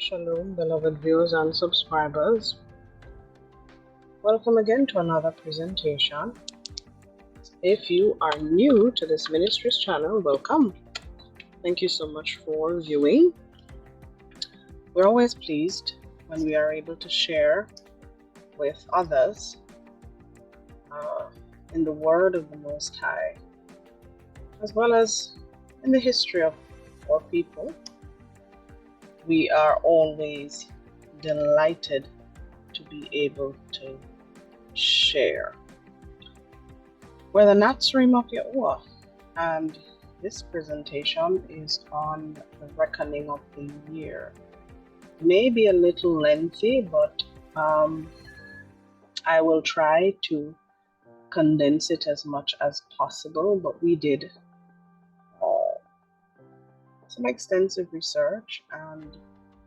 Shalom, beloved viewers and subscribers. Welcome again to another presentation. If you are new to this ministry's channel, welcome. Thank you so much for viewing. We're always pleased when we are able to share with others in the Word of the Most High, as well as in the history of our people. We are always delighted to be able to share. We're the Nazarene of YaHUaH, and this presentation is on the reckoning of the year. May be a little lengthy, but I will try to condense it as much as possible. But we did some extensive research and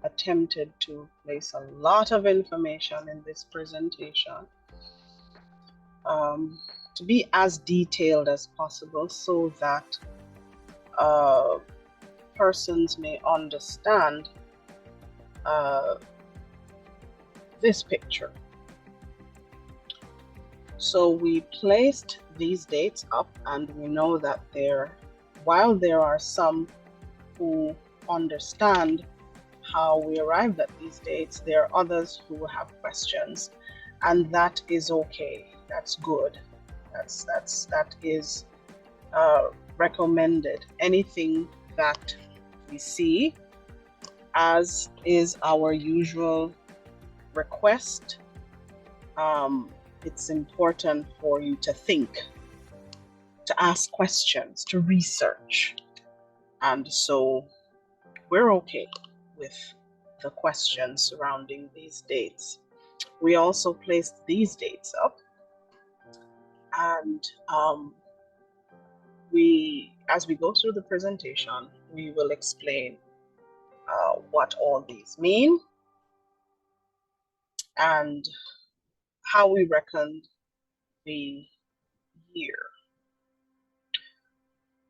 attempted to place a lot of information in this presentation to be as detailed as possible so that persons may understand this picture. So we placed these dates up, and we know that while there are some who understand how we arrived at these dates, there are others who have questions, and that is okay. That's good. That is recommended. Anything that we see, as is our usual request, it's important for you to think, to ask questions, to research. And so we're okay with the questions surrounding these dates. We also placed these dates up, and as we go through the presentation, we will explain what all these mean and how we reckoned the year.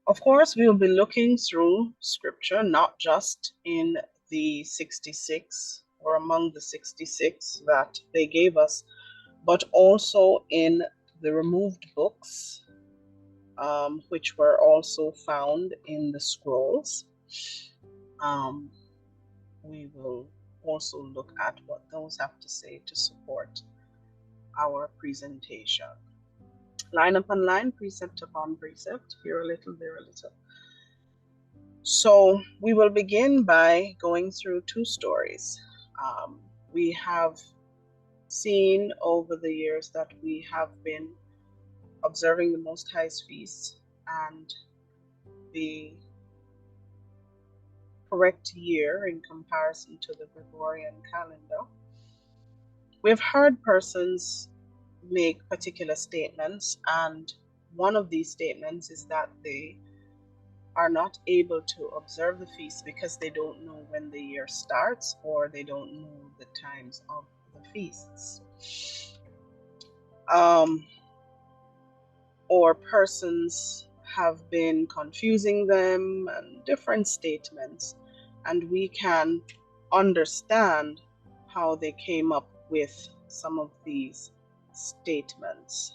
Of course, we will be looking through scripture, not just in the 66 or among the 66 that they gave us, but also in the removed books, which were also found in the scrolls. We will also look at what those have to say to support our presentation. Line upon line, precept upon precept, here a little, there a little. So we will begin by going through two stories. We have seen over the years that we have been observing the Most High's feasts and the correct year in comparison to the Gregorian calendar. We've heard persons make particular statements, and one of these statements is that they are not able to observe the feast because they don't know when the year starts, or they don't know the times of the feasts. Or persons have been confusing them, and different statements, and we can understand how they came up with some of these statements.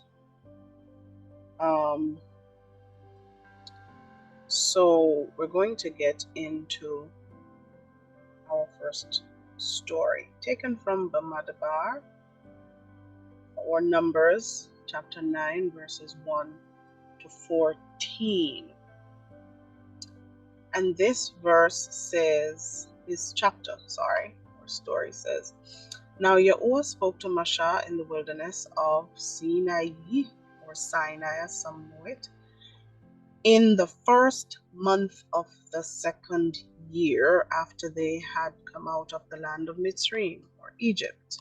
So we're going to get into our first story, taken from Bamadabar, or Numbers chapter 9, verses 1 to 14. And this story says, Now YaHUaH spoke to Moshe in the wilderness of Sinai, or Sinai as some know it, in the first month of the second year after they had come out of the land of Mitzrayim, or Egypt,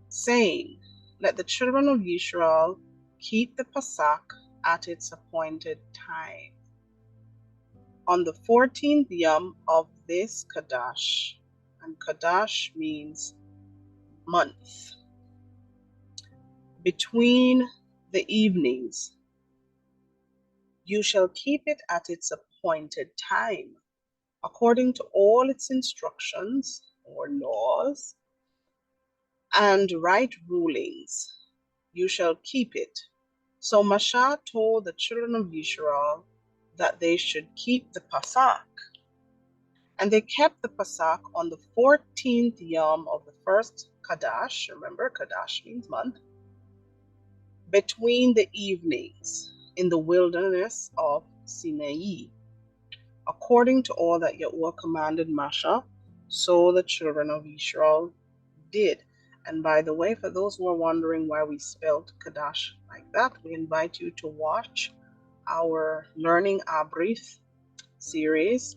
saying, Let the children of Israel keep the Pasach at its appointed time. On the 14th yom of this Kadash, and Kadash means month, between the evenings, you shall keep it at its appointed time, according to all its instructions or laws and right rulings. You shall keep it. So Masha told the children of Yisrael that they should keep the Pasach. And they kept the Pasach on the 14th Yom of the first Kadash. Remember, Kadash means month. Between the evenings in the wilderness of Sinai. According to all that YaHUaH commanded Masha, so the children of Israel did. And by the way, for those who are wondering why we spelled Kadash like that, we invite you to watch our Learning Abrith series,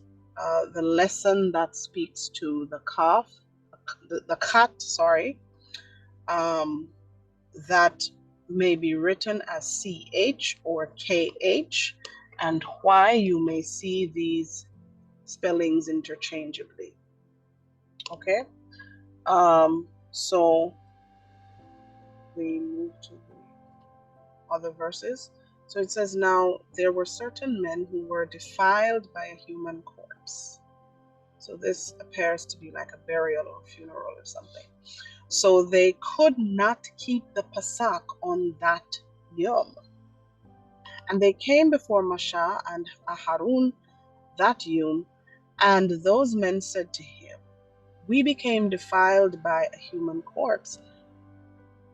the lesson that speaks to the calf, the cat, that may be written as CH or KH, and why you may see these spellings interchangeably. Okay, so we move to the other verses. So it says, now there were certain men who were defiled by a human corpse. So this appears to be like a burial or a funeral or something. So they could not keep the Pasach on that Yom. And they came before Masha and Aharun that Yom, and those men said to him, we became defiled by a human corpse.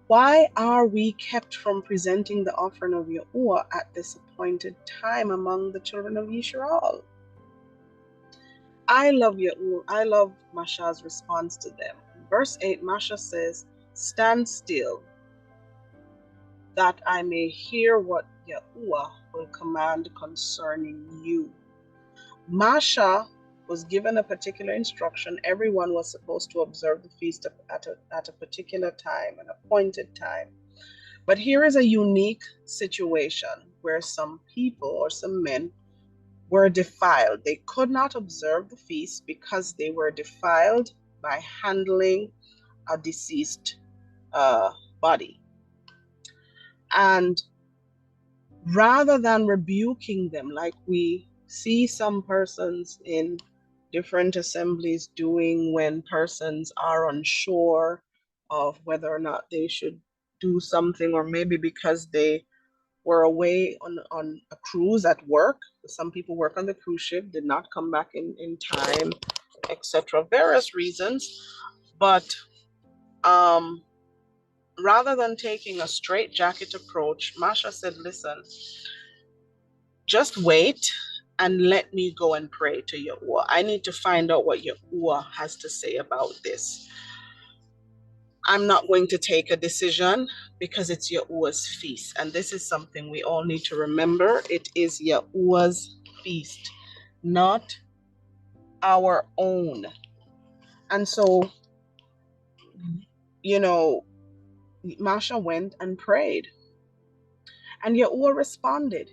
Why are we kept from presenting the offering of YaHUaH at this appointed time among the children of Yisrael? I love YaHUaH. I love Masha's response to them. In verse 8, Masha says, stand still, that I may hear what YaHUaH will command concerning you. Masha was given a particular instruction. Everyone was supposed to observe the feast at a particular time, an appointed time. But here is a unique situation where some people or some men were defiled. They could not observe the feast because they were defiled by handling a deceased body. And rather than rebuking them, like we see some persons in different assemblies doing when persons are unsure of whether or not they should do something, or maybe because they were away on a cruise at work. Some people work on the cruise ship, did not come back in time, etc. Various reasons. But rather than taking a straitjacket approach, Masha said, listen, just wait and let me go and pray to YaHUaH. I need to find out what YaHUaH has to say about this. I'm not going to take a decision because it's YaHUaH's feast. And this is something we all need to remember. It is YaHUaH's feast, not our own. And so, Masha went and prayed. And YaHUaH responded.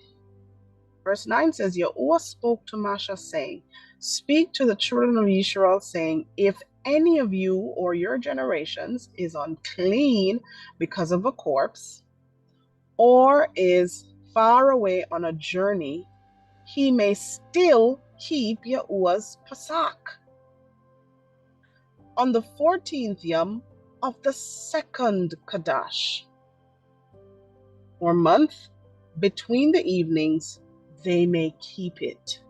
Verse 9 says, YaHUaH spoke to Masha, saying, speak to the children of Israel, saying, if any of you or your generations is unclean because of a corpse, or is far away on a journey, he may still keep YaHUaH's Pasach on the 14th Yom of the second Kadash, or month, between the evenings, they may keep it.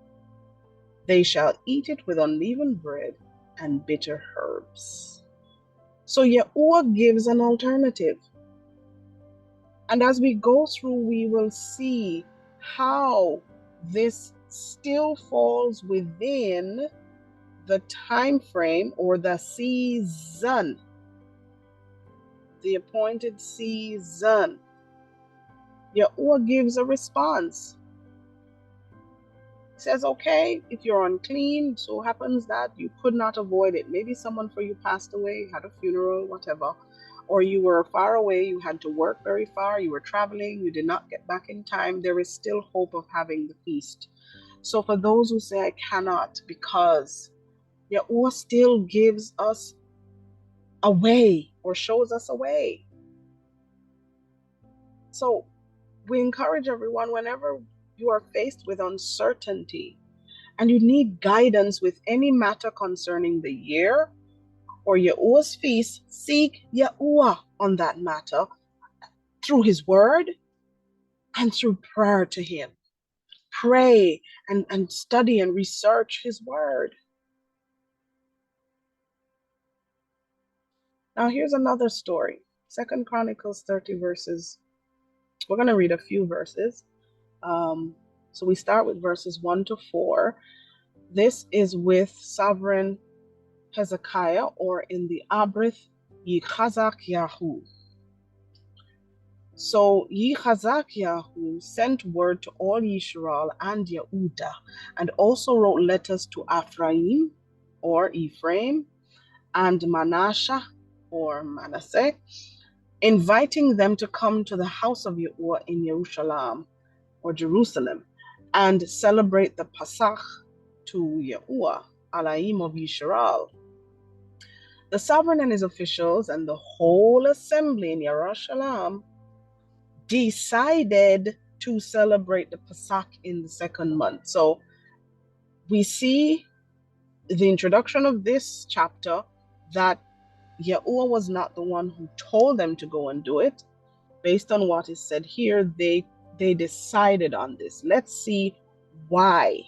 They shall eat it with unleavened bread and bitter herbs. So YaHUaH gives an alternative. And as we go through, we will see how this still falls within the time frame or the season, the appointed season. YaHUaH gives a response. He says, okay, if you're unclean, so happens that you could not avoid it. Maybe someone for you passed away, had a funeral, whatever, or you were far away, you had to work very far, you were traveling, you did not get back in time. There is still hope of having the feast. So for those who say I cannot, because YaHUaH still gives us a way or shows us a way. So we encourage everyone, whenever you are faced with uncertainty and you need guidance with any matter concerning the year, or YaHUaH's feast, seek YaHUaH on that matter through his word and through prayer to him. Pray and study and research his word. Now here's another story. 2 Chronicles 30 verses. We're going to read a few verses. So we start with verses 1 to 4. This is with sovereign Hezekiah, or in the Abrith, YaHUaH. So YaHUaH sent word to all Yisrael and Yehuda, and also wrote letters to Ephraim, or Ephraim, and Manasseh, or Manasseh, inviting them to come to the house of YaHUaH in Jerusalem, or Jerusalem, and celebrate the Pasach to YaHUaH, Alaim of Yisrael. The sovereign and his officials and the whole assembly in Jerusalem decided to celebrate the Pasach in the second month. So we see the introduction of this chapter that YaHUaH was not the one who told them to go and do it. Based on what is said here, they decided on this. Let's see why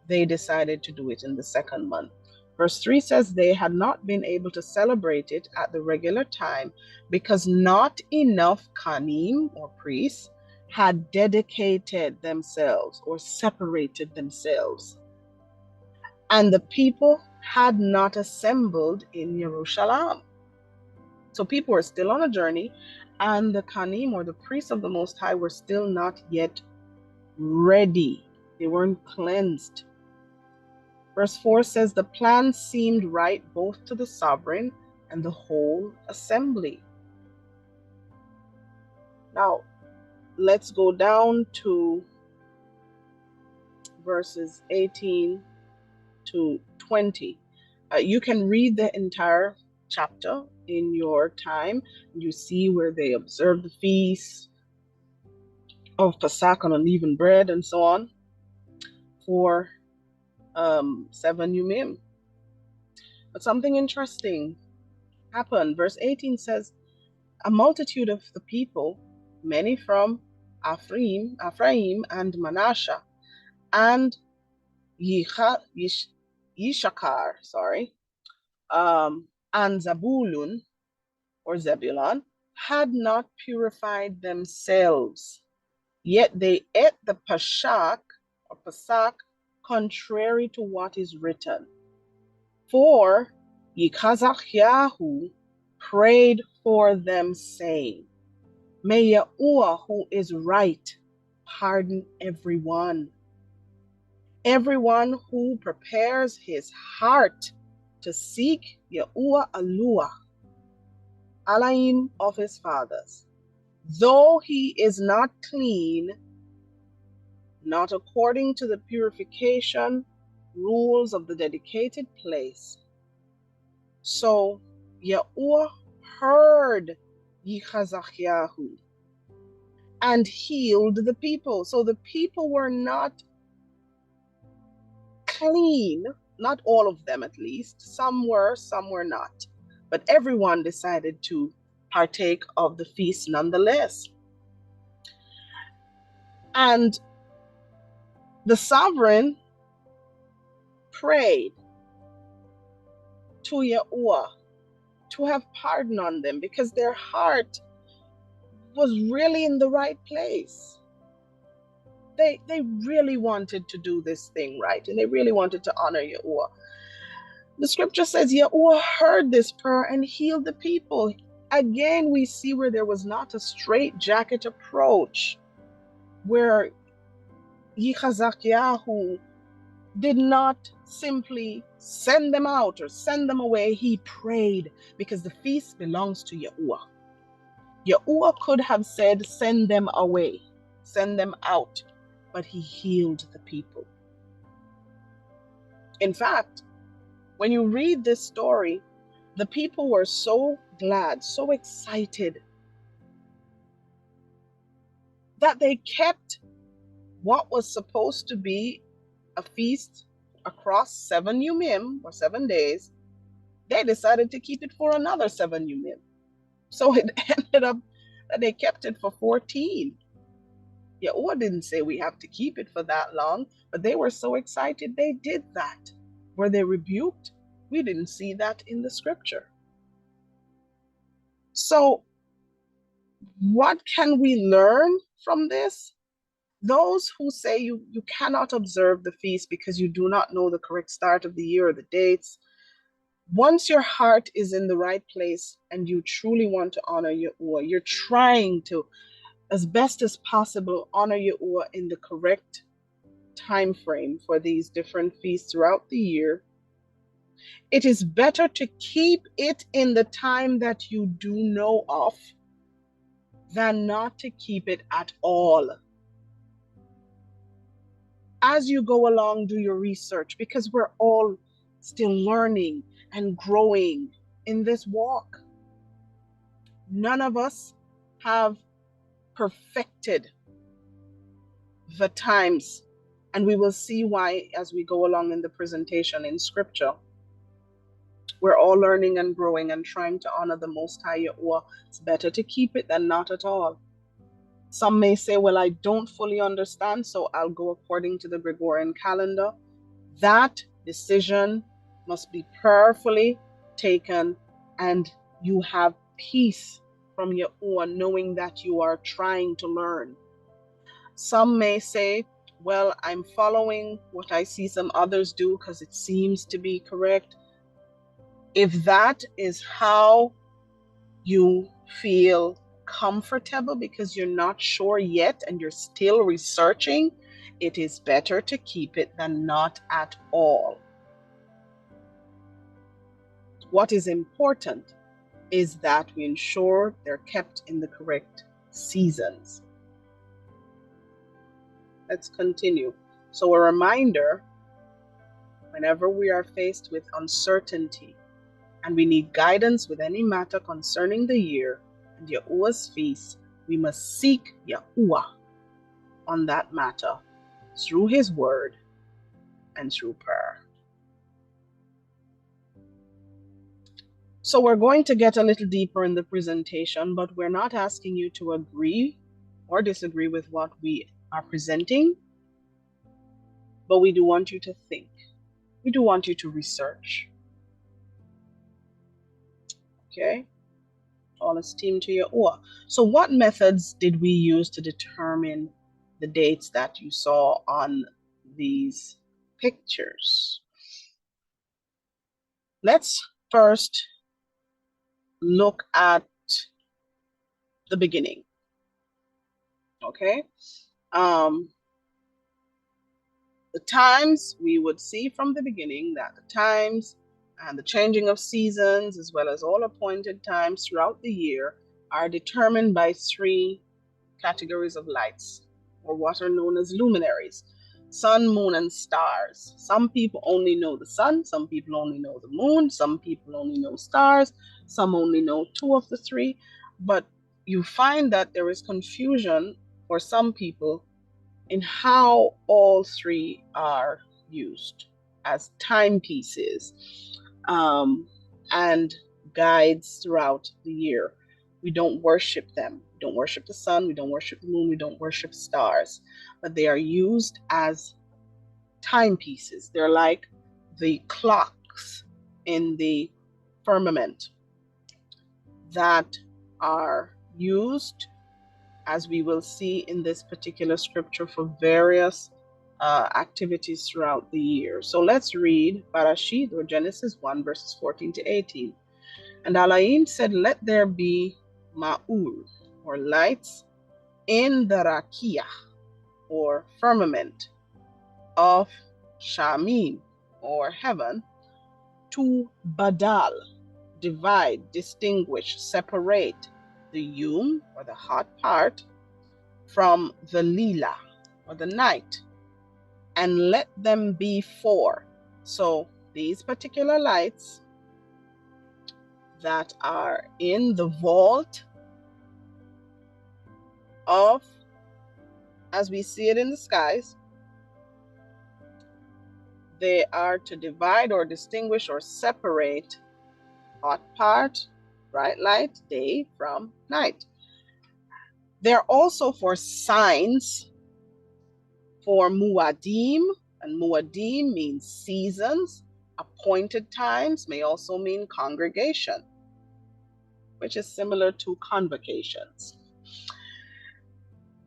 they decided to do it in the second month. Verse 3 says they had not been able to celebrate it at the regular time because not enough Kanim, or priests, had dedicated themselves or separated themselves. And the people had not assembled in Jerusalem. So people were still on a journey, and the Kanim, or the priests of the Most High, were still not yet ready. They weren't cleansed. Verse 4 says the plan seemed right both to the sovereign and the whole assembly. Now, let's go down to verses 18 to 20. You can read the entire chapter in your time. You see where they observe the feast of Pasach on unleavened bread and so on for 7 Yumim. But something interesting happened. Verse 18 says, a multitude of the people, many from Ephraim and Manasseh, and Yishakar, and Zabulun, or Zebulun, had not purified themselves, yet they ate the Pasach, or Pasach, contrary to what is written. For YaHUaH prayed for them, saying, may YaHUaH, who is right, pardon everyone who prepares his heart to seek YaHUaH Aluah, Alaim of his fathers, though he is not clean, not according to the purification rules of the dedicated place. So YaHUaH heard YaHUaH and healed the people. So the people were not clean, not all of them at least. Some were not. But everyone decided to partake of the feast nonetheless. And the sovereign prayed to YaHUaH to have pardon on them because their heart was really in the right place. They really wanted to do this thing right, and they really wanted to honor YaHUaH. The scripture says YaHUaH heard this prayer and healed the people. Again, we see where there was not a straitjacket approach, where YaHUaH did not simply send them out or send them away. He prayed because the feast belongs to YaHUaH. YaHUaH could have said, send them away, send them out, but he healed the people. In fact, when you read this story, the people were so glad, so excited, that they kept what was supposed to be a feast across 7 Yumim, or 7 days. they decided to keep it for another 7 new moon. So it ended up that they kept it for 14. YaHUaH didn't say we have to keep it for that long, but they were so excited they did that. Were they rebuked? We didn't see that in the scripture. So what can we learn from this? Those who say you cannot observe the feast because you do not know the correct start of the year or the dates, once your heart is in the right place and you truly want to honor YaHUaH, you're trying to, as best as possible, honor YaHUaH in the correct time frame for these different feasts throughout the year, it is better to keep it in the time that you do know of than not to keep it at all. As you go along, do your research, because we're all still learning and growing in this walk. None of us have perfected the times, and we will see why as we go along in the presentation in scripture. We're all learning and growing and trying to honor the Most High YaHUaH. It's better to keep it than not at all. Some may say, well, I don't fully understand, so I'll go according to the Gregorian calendar. That decision must be prayerfully taken, and you have peace from YaHUaH knowing that you are trying to learn. Some may say, well, I'm following what I see some others do because it seems to be correct. If that is how you feel comfortable because you're not sure yet and you're still researching, it is better to keep it than not at all. What is important is that we ensure they're kept in the correct seasons. Let's continue. So a reminder, whenever we are faced with uncertainty and we need guidance with any matter concerning the year and YaHUaH's feast, we must seek YaHUaH on that matter through his word and through prayer. So we're going to get a little deeper in the presentation, but we're not asking you to agree or disagree with what we are presenting, but we do want you to think. We do want you to research. Okay? All esteem to YaHUaH. So what methods did we use to determine the dates that you saw on these pictures? Let's first look at the beginning. Okay? The times, we would see from the beginning that the times and the changing of seasons, as well as all appointed times throughout the year, are determined by 3 categories of lights, or what are known as luminaries: sun, moon, and stars. Some people only know the sun, some people only know the moon, some people only know stars, some only know 2 of the 3. But you find that there is confusion for some people in how all 3 are used as timepieces and guides throughout the year. We don't worship them. We don't worship the sun, we don't worship the moon, we don't worship stars, but they are used as timepieces. They're like the clocks in the firmament that are used, as we will see in this particular scripture, for various activities throughout the year. So let's read Bereshit, or Genesis 1, verses 14 to 18. And Elohim said, let there be ma'ul, or lights, in the rakia, or firmament of Shamim, or heaven, to badal, divide, distinguish, separate the yum, or the hot part, from the lila, or the night, and let them be 4. So these particular lights that are in the vault of, as we see it in the skies, they are to divide or distinguish or separate hot part, bright light, day from night. They're also for signs for Muadim, and Muadim means seasons. Appointed times may also mean congregation, which is similar to convocations.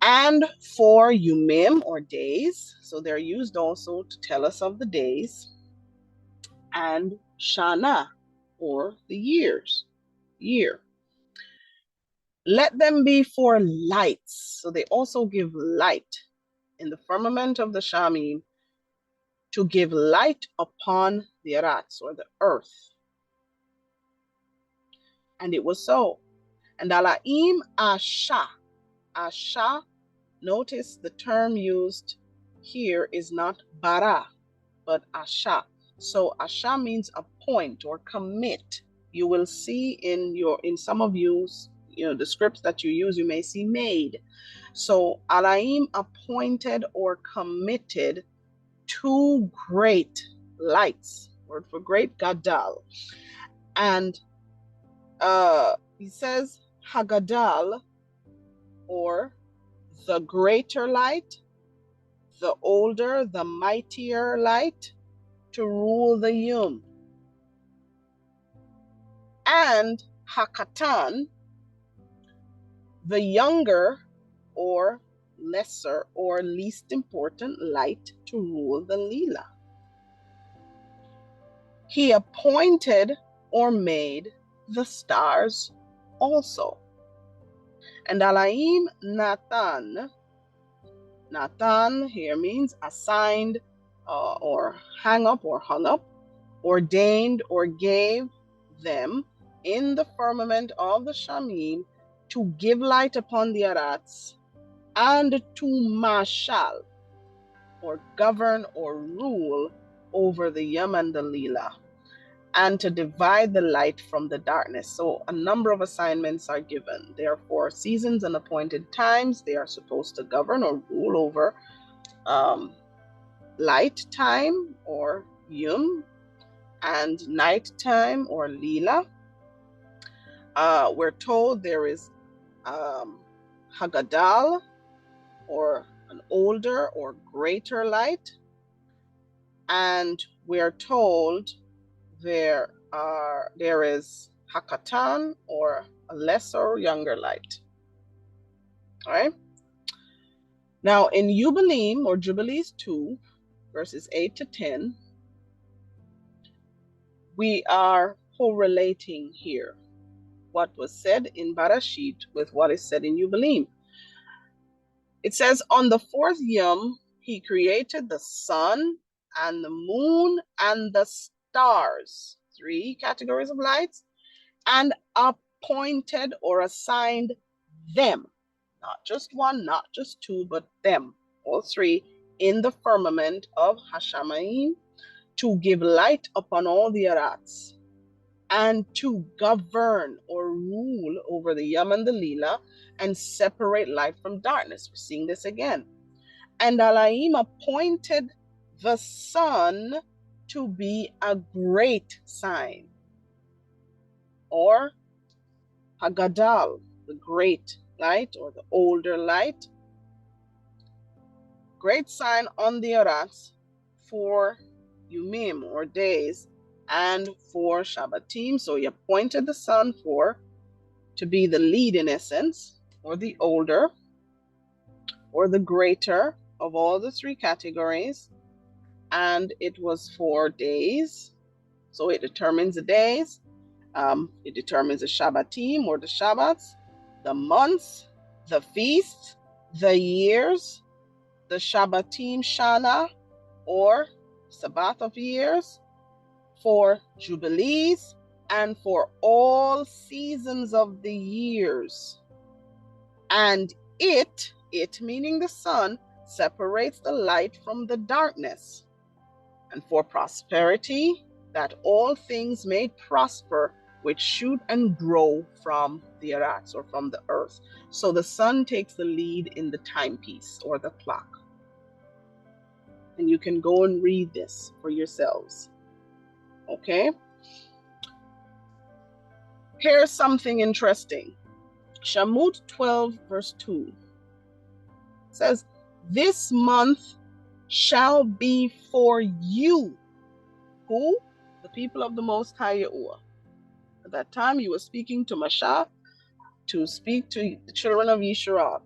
And for Yumim, or days, so they're used also to tell us of the days. And Shana, or the year. Let them be for lights. So they also give light in the firmament of the Shamim to give light upon the Arats, or the earth. And it was so. And Alaim Asha. Asha, notice the term used here is not bara, but Asha. So Asha means appoint or commit. You will see in some of you, the scripts that you use, you may see made. So Alaim appointed or committed 2 great lights, word for great, gadal. And he says Hagadal, or the greater light, the older, the mightier light, to rule the Yum. And Hakatan, the younger or lesser or least important light, to rule the Lila. He appointed or made the stars also. And Alaim Nathan, Nathan here means assigned or hang up or hung up, ordained or gave them in the firmament of the Shamim to give light upon the Arats, and to marshal or govern or rule over the Yam and the Lila, and to divide the light from the darkness. So a number of assignments are given. Therefore, seasons and appointed times, they are supposed to govern or rule over light time, or Yum, and night time, or Lila. We're told there is Hagadal, or an older or greater light. And we're told there is Hakatan, or a lesser or younger light. All right. Now in Jubileem, or Jubilees 2, verses 8 to 10, we are correlating here what was said in Barashit with what is said in Jubileem. It says, on the 4th Yom, he created the sun and the moon and the stars, 3 categories of lights, and appointed or assigned them, not just 1, not just 2, but them, all 3, in the firmament of Hashamayim, to give light upon all the Arats, and to govern or rule over the Yam and the Lila, and separate light from darkness. We're seeing this again. And Alaim appointed the sun to be a great sign, or Hagadal, the great light, or the older light, great sign on the Arats for Yumim, or days, and for Shabbatim. So he appointed the sun to be the lead in essence, or the older, or the greater of all the 3 categories. And it was for days. So it determines the days. It determines the Shabbatim, or the Shabbats, the months, the feasts, the years, the Shabbatim Shana, or Sabbath of years, for Jubilees, and for all seasons of the years. And it meaning the sun, separates the light from the darkness, and for prosperity, that all things may prosper which shoot and grow from the Arats, or from the earth. So the sun takes the lead in the timepiece, or the clock. And you can go and read this for yourselves. Okay? Here's something interesting. Shamut 12 verse 2 says, this month shall be for you. Who? The people of the Most High YaHUaH. At that time, he was speaking to Mashah to speak to the children of Yisrael.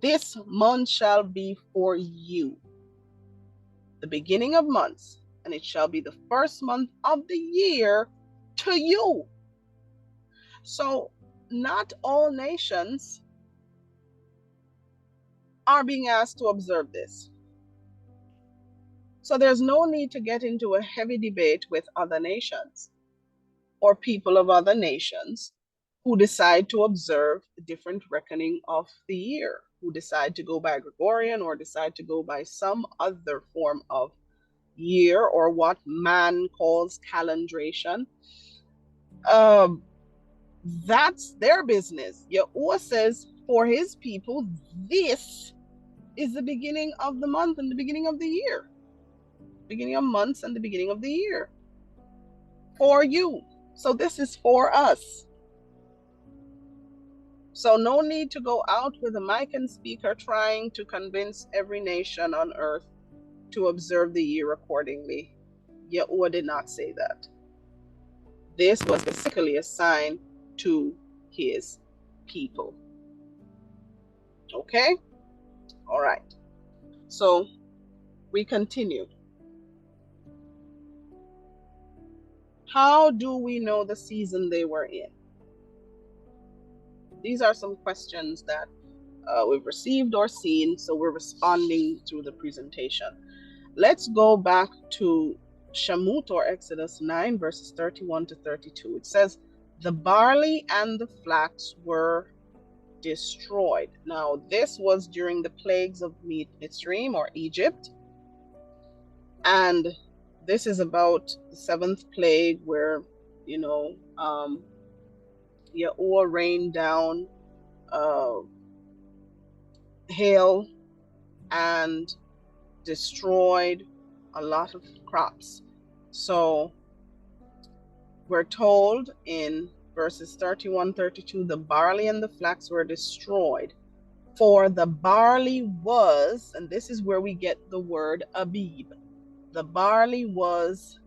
This month shall be for you, the beginning of months, and it shall be the first month of the year to you. So not all nations are being asked to observe this. So there's no need to get into a heavy debate with other nations or people of other nations who decide to observe a different reckoning of the year, who decide to go by Gregorian or decide to go by some other form of year or what man calls calendration. That's their business. YaHUaH says for his people, this is the beginning of the month and the beginning of the year. Beginning of months and the beginning of the year. For you. So this is for us. So no need to go out with a mic and speaker trying to convince every nation on earth to observe the year accordingly. YaHUaH did not say that. This was specifically assigned to his people. Okay? All right. So we continue. How do we know the season they were in? These are some questions that we've received or seen, so we're responding through the presentation. Let's go back to Shamut or Exodus 9, verses 31 to 32. It says, the barley and the flax were destroyed. Now, this was during the plagues of Mitzrayim or Egypt. And this is about the seventh plague where, YaHUaH rained down hail and destroyed a lot of crops. So we're told in verses 31, 32, the barley and the flax were destroyed. For the barley was, and this is where we get the word Abib, the barley was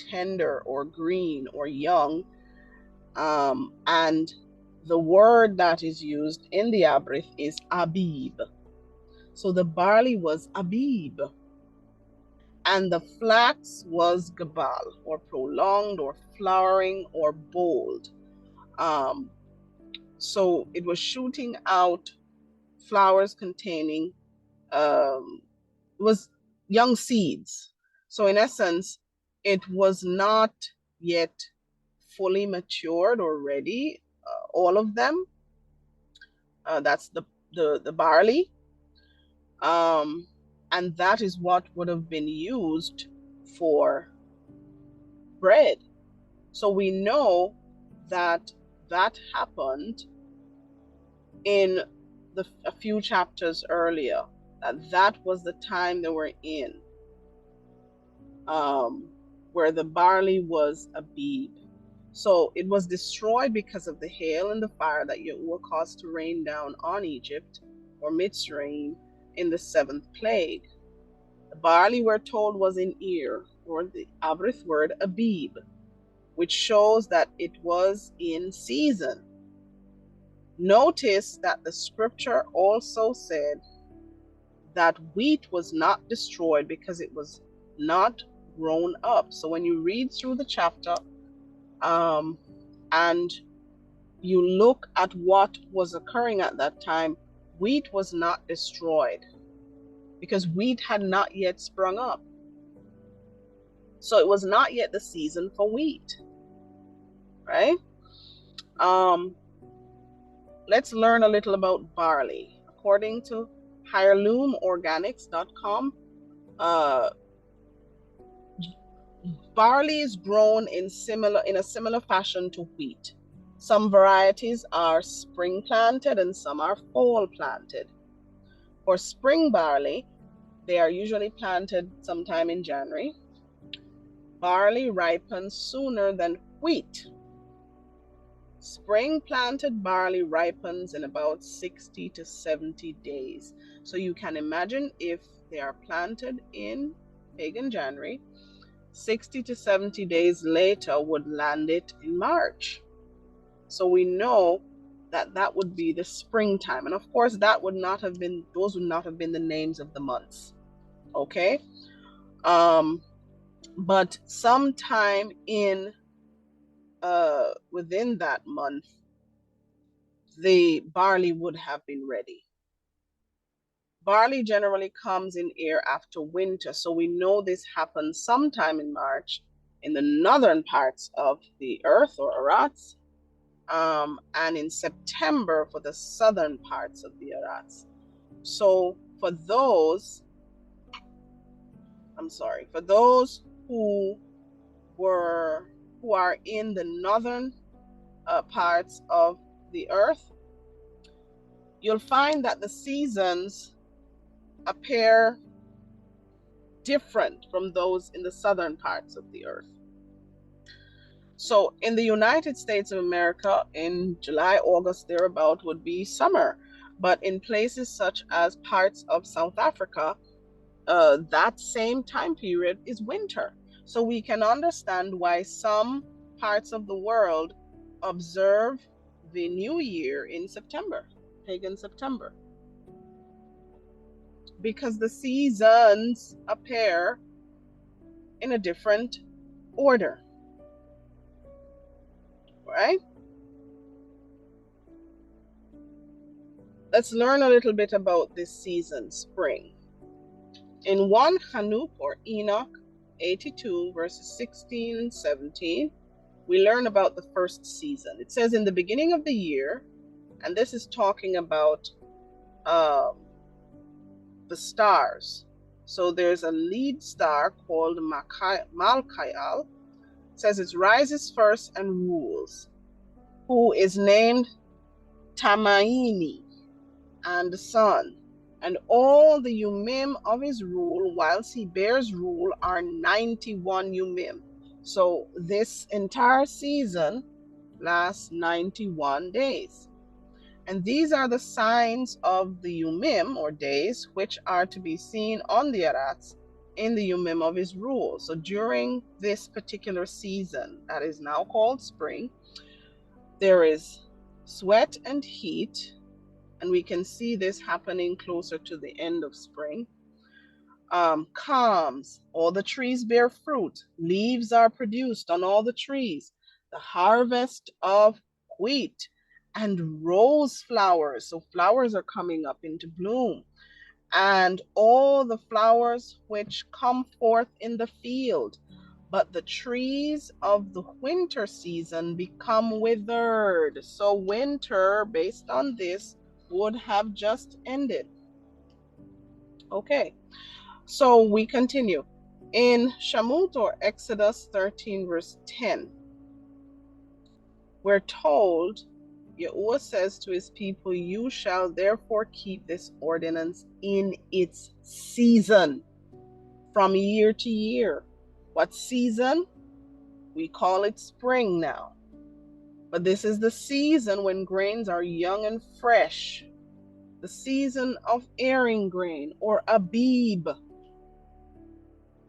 tender or green or young, and the word that is used in the Abrith is Abib. So the barley was Abib, and the flax was Gabal, or prolonged, or flowering, or bold. So it was shooting out flowers containing was young seeds. So in essence, it was not yet fully matured or ready, all of them. That's the barley. And that is what would have been used for bread. So we know that that happened in a few chapters earlier, that was the time they were in, where the barley was Abib. So it was destroyed because of the hail and the fire that YaHUaH caused to rain down on Egypt or Mitzrayim in the seventh plague. The barley, we're told, was in ear, or the Abrith word Abib, which shows that it was in season. Notice that the scripture also said that wheat was not destroyed because it was not grown up. So when you read through the chapter and you look at what was occurring at that time, wheat was not destroyed because wheat had not yet sprung up. So it was not yet the season for wheat, right? Let's learn a little about barley. According to heirloomorganics.com, barley is grown in a similar fashion to wheat. Some varieties are spring planted and some are fall planted. For spring barley, they are usually planted sometime in January. Barley ripens sooner than wheat. Spring planted barley ripens in about 60 to 70 days. So you can imagine if they are planted in pagan January, 60 to 70 days later would land it in March. So we know that that would be the springtime. And of course, that would not have been, those would not have been the names of the months. Okay. But sometime in within that month, the barley would have been ready. Barley generally comes in air after winter, so we know this happens sometime in March in the northern parts of the earth or Arats, and in September for the southern parts of the Arats. So for those who are in the northern parts of the earth, you'll find that the seasons appear different from those in the southern parts of the earth. So in the United States of America, in July, August, thereabout would be summer. But in places such as parts of South Africa, that same time period is winter. So we can understand why some parts of the world observe the new year in September, pagan September, because the seasons appear in a different order, right? Let's learn a little bit about this season, spring. In YaHUaH or Enoch 82 verses 16 and 17, we learn about the first season. It says in the beginning of the year, and this is talking about the stars. So there's a lead star called Malchiel. It says it rises first and rules, who is named Tamaini, and the sun. And all the Yumim of his rule, whilst he bears rule, are 91 Yumim. So this entire season lasts 91 days. And these are the signs of the Yumim, or days, which are to be seen on the Arats in the Yumim of his rule. So during this particular season, that is now called spring, there is sweat and heat, and we can see this happening closer to the end of spring. Calms, all the trees bear fruit, leaves are produced on all the trees, the harvest of wheat and rose flowers. So flowers are coming up into bloom, and all the flowers which come forth in the field. But the trees of the winter season become withered. So winter, based on this, would have just ended. Okay, so we continue. In Shamut or Exodus 13 verse 10, we're told, YaHUaH says to his people, you shall therefore keep this ordinance in its season, from year to year. What season? We call it spring now. But this is the season when grains are young and fresh. The season of airing grain, or Abib.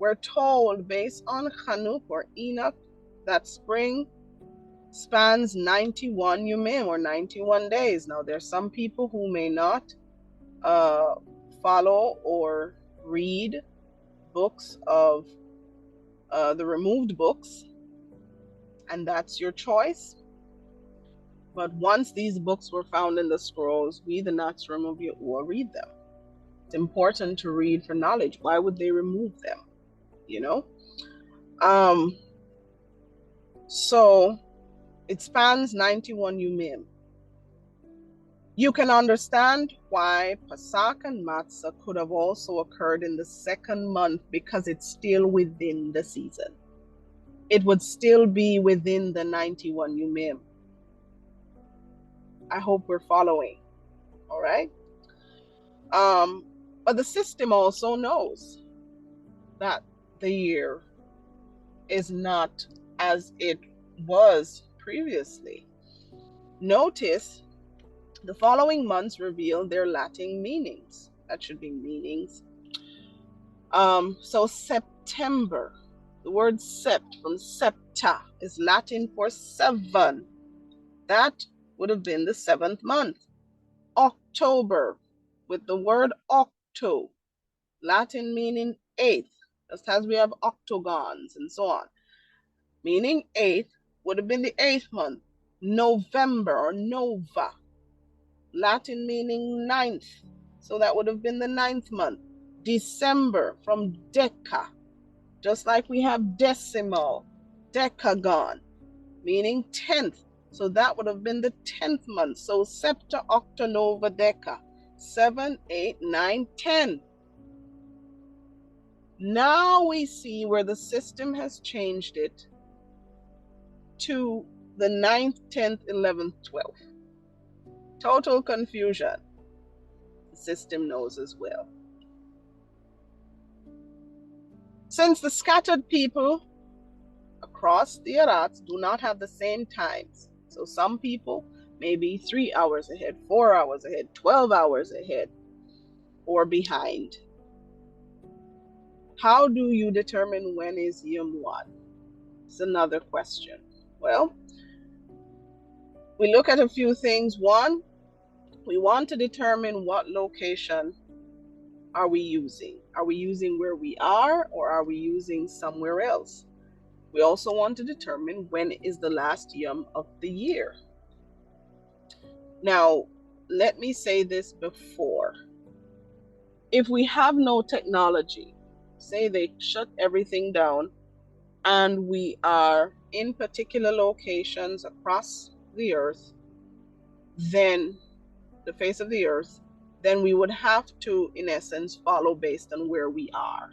We're told, based on YaHUaH or Enoch, that spring spans 91 Yumim, or 91 days. Now, there's some people who may not follow or read books of the removed books, and that's your choice. But once these books were found in the scrolls, we, the Natsrim of YaHUaH, read them. It's important to read for knowledge. Why would they remove them? You know? So it spans 91 Yumim. You can understand why Pesach and Matzah could have also occurred in the second month, because it's still within the season. It would still be within the 91 Yumim. I hope we're following. All right. But the system also knows that the year is not as it was previously. Notice the following months reveal their Latin meanings. That should be meanings. So September, the word sept from septa is Latin for 7. That would have been the 7th month. October, with the word octo, Latin meaning 8th, just as we have octagons and so on, meaning 8th, would have been the 8th month. November or nova, Latin meaning 9th, so that would have been the 9th month. December from deca, just like we have decimal, decagon, meaning 10th. So that would have been the 10th month. So septa, octa, nova, deca, 7, 8, 9, 10. Now we see where the system has changed it to the 9th, 10th, 11th, 12th. Total confusion. The system knows as well. Since the scattered people across the Arats do not have the same times, so some people may be 3 hours ahead, 4 hours ahead, 12 hours ahead, or behind. How do you determine when is YaHUaH? It's another question. Well, we look at a few things. One, we want to determine what location are we using. Are we using where we are, or are we using somewhere else? We also want to determine when is the last yom of the year. Now, let me say this before. If we have no technology, say they shut everything down, and we are in particular locations across the earth, then the face of the earth, then we would have to, in essence, follow based on where we are.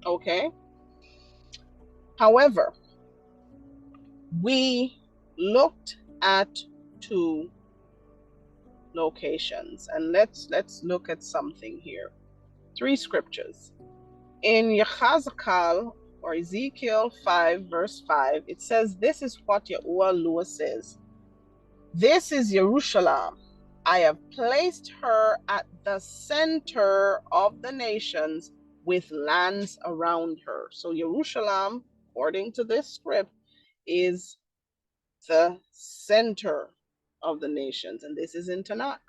Okay? However, we looked at 2 locations, and let's look at something here. 3 scriptures. In YaHUaH or Ezekiel 5 verse 5, it says, this is what YaHUaH says. This is Jerusalem. I have placed her at the center of the nations with lands around her. So Jerusalem, according to this script, is the center of the nations. And this is in Tanakh.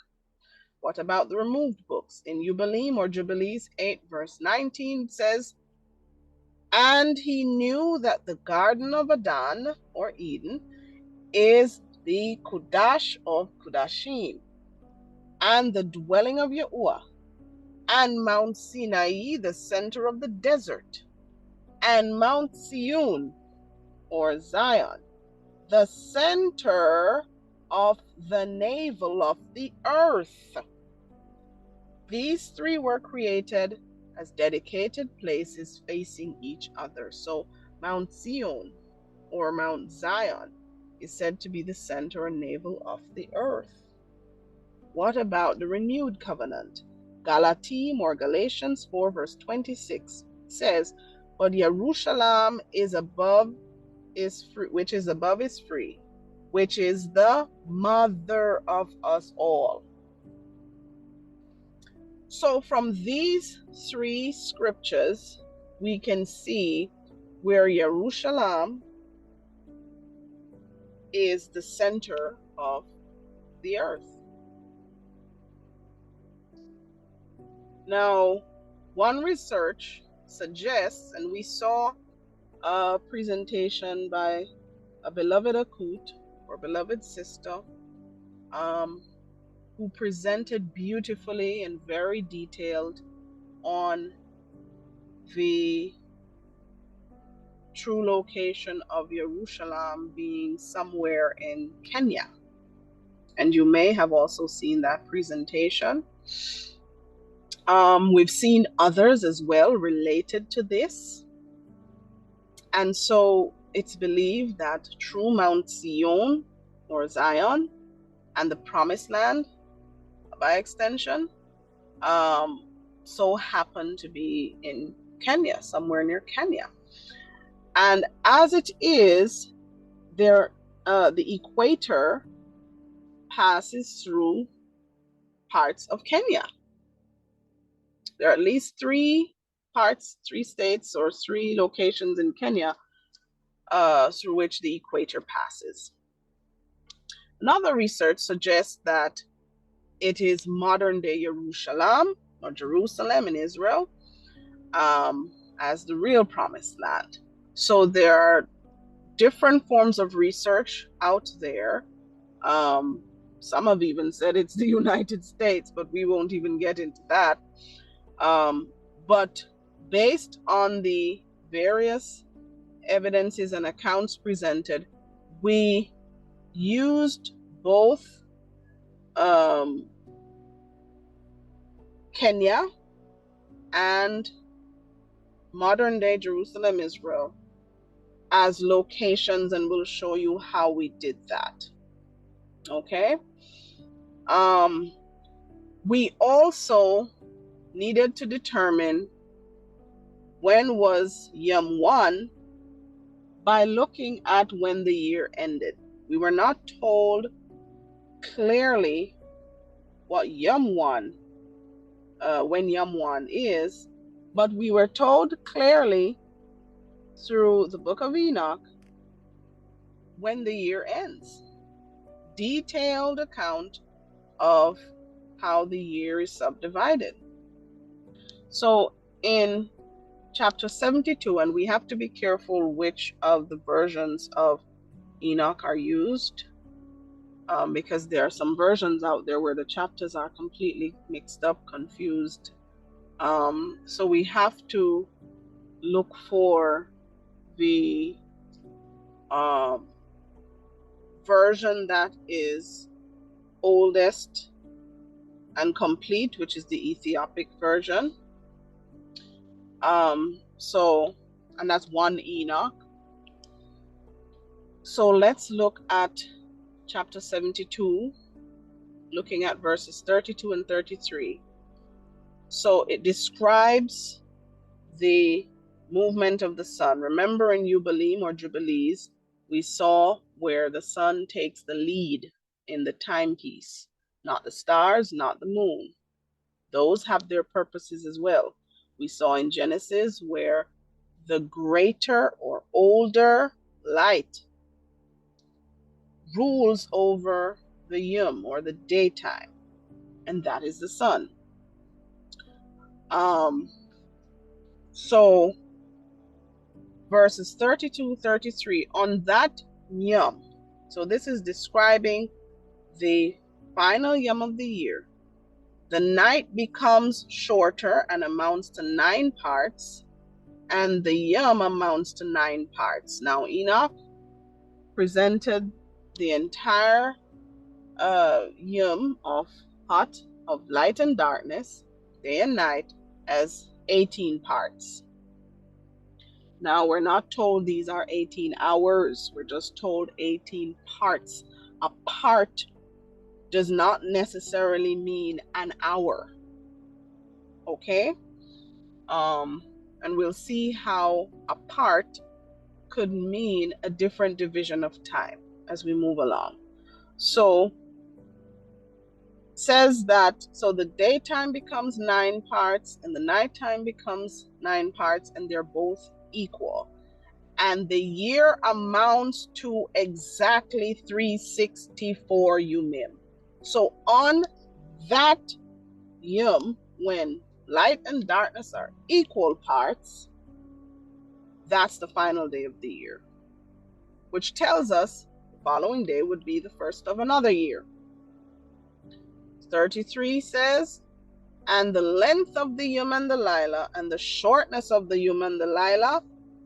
What about the removed books? In Jubilees or Jubilees 8 verse 19 says, and he knew that the Garden of Eden or Eden is the Kudash of Kudashim, and the dwelling of YaHUaH, and Mount Sinai, the center of the desert, and Mount Zion or Zion, the center of the navel of the earth. These 3 were created as dedicated places facing each other. So Mount Zion or Mount Zion is said to be the center and navel of the earth. What about the renewed covenant? Galatim or Galatians 4 verse 26 says, but Jerusalem is above is free, which is above is free, which is the mother of us all. So from these 3 scriptures, we can see where Jerusalem is the center of the earth. Now, one research suggests, and we saw a presentation by a beloved Akut or beloved sister, who presented beautifully and very detailed on the true location of Jerusalem being somewhere in Kenya. And you may have also seen that presentation. We've seen others as well related to this. And so it's believed that true Mount Zion or Zion and the Promised Land, by extension, so happen to be in Kenya, somewhere near Kenya. And as it is, there the equator passes through parts of Kenya. There are at least three states, or three locations in Kenya through which the equator passes. Another research suggests that it is modern-day Jerusalem, or Jerusalem in Israel, as the real promised land. So there are different forms of research out there. Some have even said it's the United States, but we won't even get into that. But based on the various evidences and accounts presented, we used both Kenya and modern-day Jerusalem, Israel, as locations, and we'll show you how we did that. Okay. We also needed to determine when was YaHUaH by looking at when the year ended. We were not told clearly what YaHUaH, when YaHUaH is, but we were told clearly through the Book of Enoch when the year ends. Detailed account of how the year is subdivided. So in chapter 72, and we have to be careful which of the versions of Enoch are used, because there are some versions out there where the chapters are completely mixed up, confused. So we have to look for the version that is oldest and complete, which is the Ethiopic version. And that's 1 Enoch. So let's look at chapter 72, looking at verses 32 and 33. So it describes the movement of the sun. Remember in Jubileem or Jubilees, we saw where the sun takes the lead in the timepiece, not the stars, not the moon. Those have their purposes as well. We saw in Genesis where the greater or older light rules over the YaHUaH, or the daytime, and that is the sun. So verses 32, 33, on that YaHUaH, so this is describing the final YaHUaH of the year. The night becomes shorter and amounts to 9 parts, and the YaHUaH amounts to 9 parts. Now Enoch presented the entire YaHUaH of light and darkness, day and night, as 18 parts. Now we're not told these are 18 hours, we're just told 18 parts. A part does not necessarily mean an hour. Okay? And we'll see how a part could mean a different division of time as we move along. So says that, so the daytime becomes 9 parts and the nighttime becomes 9 parts, and they're both equal. And the year amounts to exactly 364 YaHUaH. So on that YaHUaH, when light and darkness are equal parts, that's the final day of the year, which tells us the following day would be the first of another year. 33 says, and the length of the YaHUaH and the YaHUaH, and the shortness of the YaHUaH and the YaHUaH,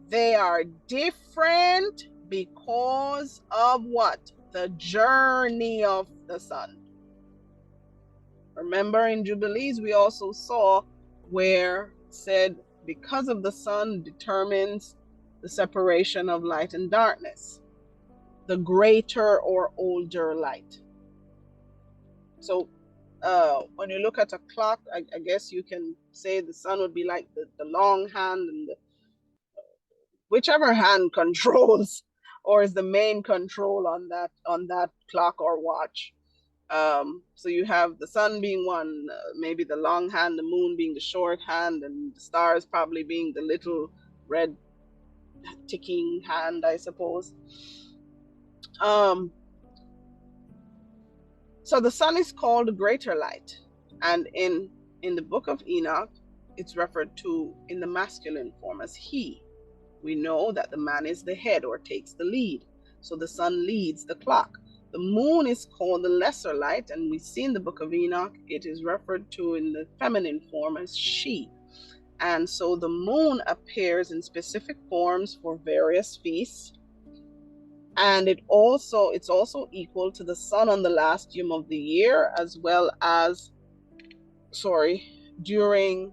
they are different because of what? The journey of the sun. Remember in Jubilees, we also saw where it said because of the sun determines the separation of light and darkness, the greater or older light. So when you look at a clock, I guess you can say the sun would be like the long hand, and whichever hand controls or is the main control on that clock or watch. So you have the sun being one, maybe the long hand, the moon being the short hand, and the stars probably being the little red ticking hand, I suppose. So the sun is called the greater light, and in the Book of Enoch, it's referred to in the masculine form as he. We know that the man is the head or takes the lead, so the sun leads the clock. The moon is called the lesser light, and we see in the Book of Enoch it is referred to in the feminine form as she. And so the moon appears in specific forms for various feasts, and it's also equal to the sun on the last yom of the year, as well as during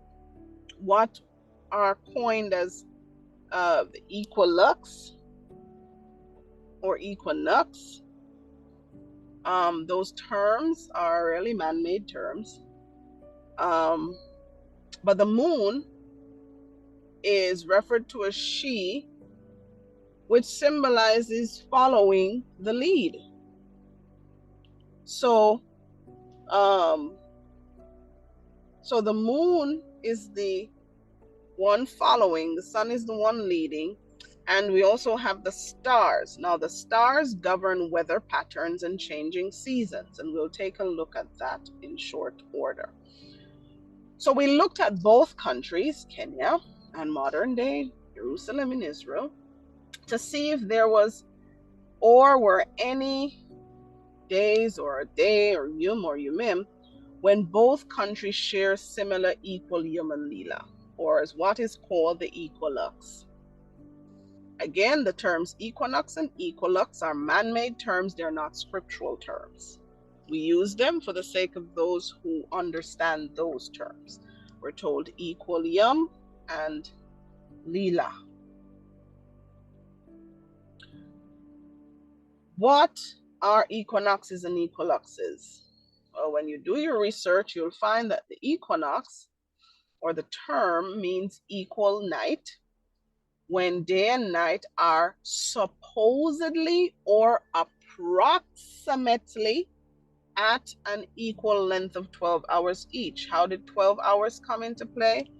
what are coined as the equilux or equinox. Those terms are really man-made terms, but the moon is referred to as she, which symbolizes following the lead. So the moon is the one following, the sun is the one leading, and we also have the stars. Now the stars govern weather patterns and changing seasons, and we'll take a look at that in short order. So we looked at both countries, Kenya and modern day Jerusalem in Israel, to see if there was or were any days or a day or yom or yumim when both countries share similar equal yom and lila, or as what is called the equilux. Again, the terms equinox and equilux are man-made terms. They're not scriptural terms. We use them for the sake of those who understand those terms. We're told equal yom and lila. What are equinoxes and equiluxes? Well, when you do your research, you'll find that the equinox, or the term, means equal night, when day and night are supposedly or approximately at an equal length of 12 hours each. How did 12 hours come into play?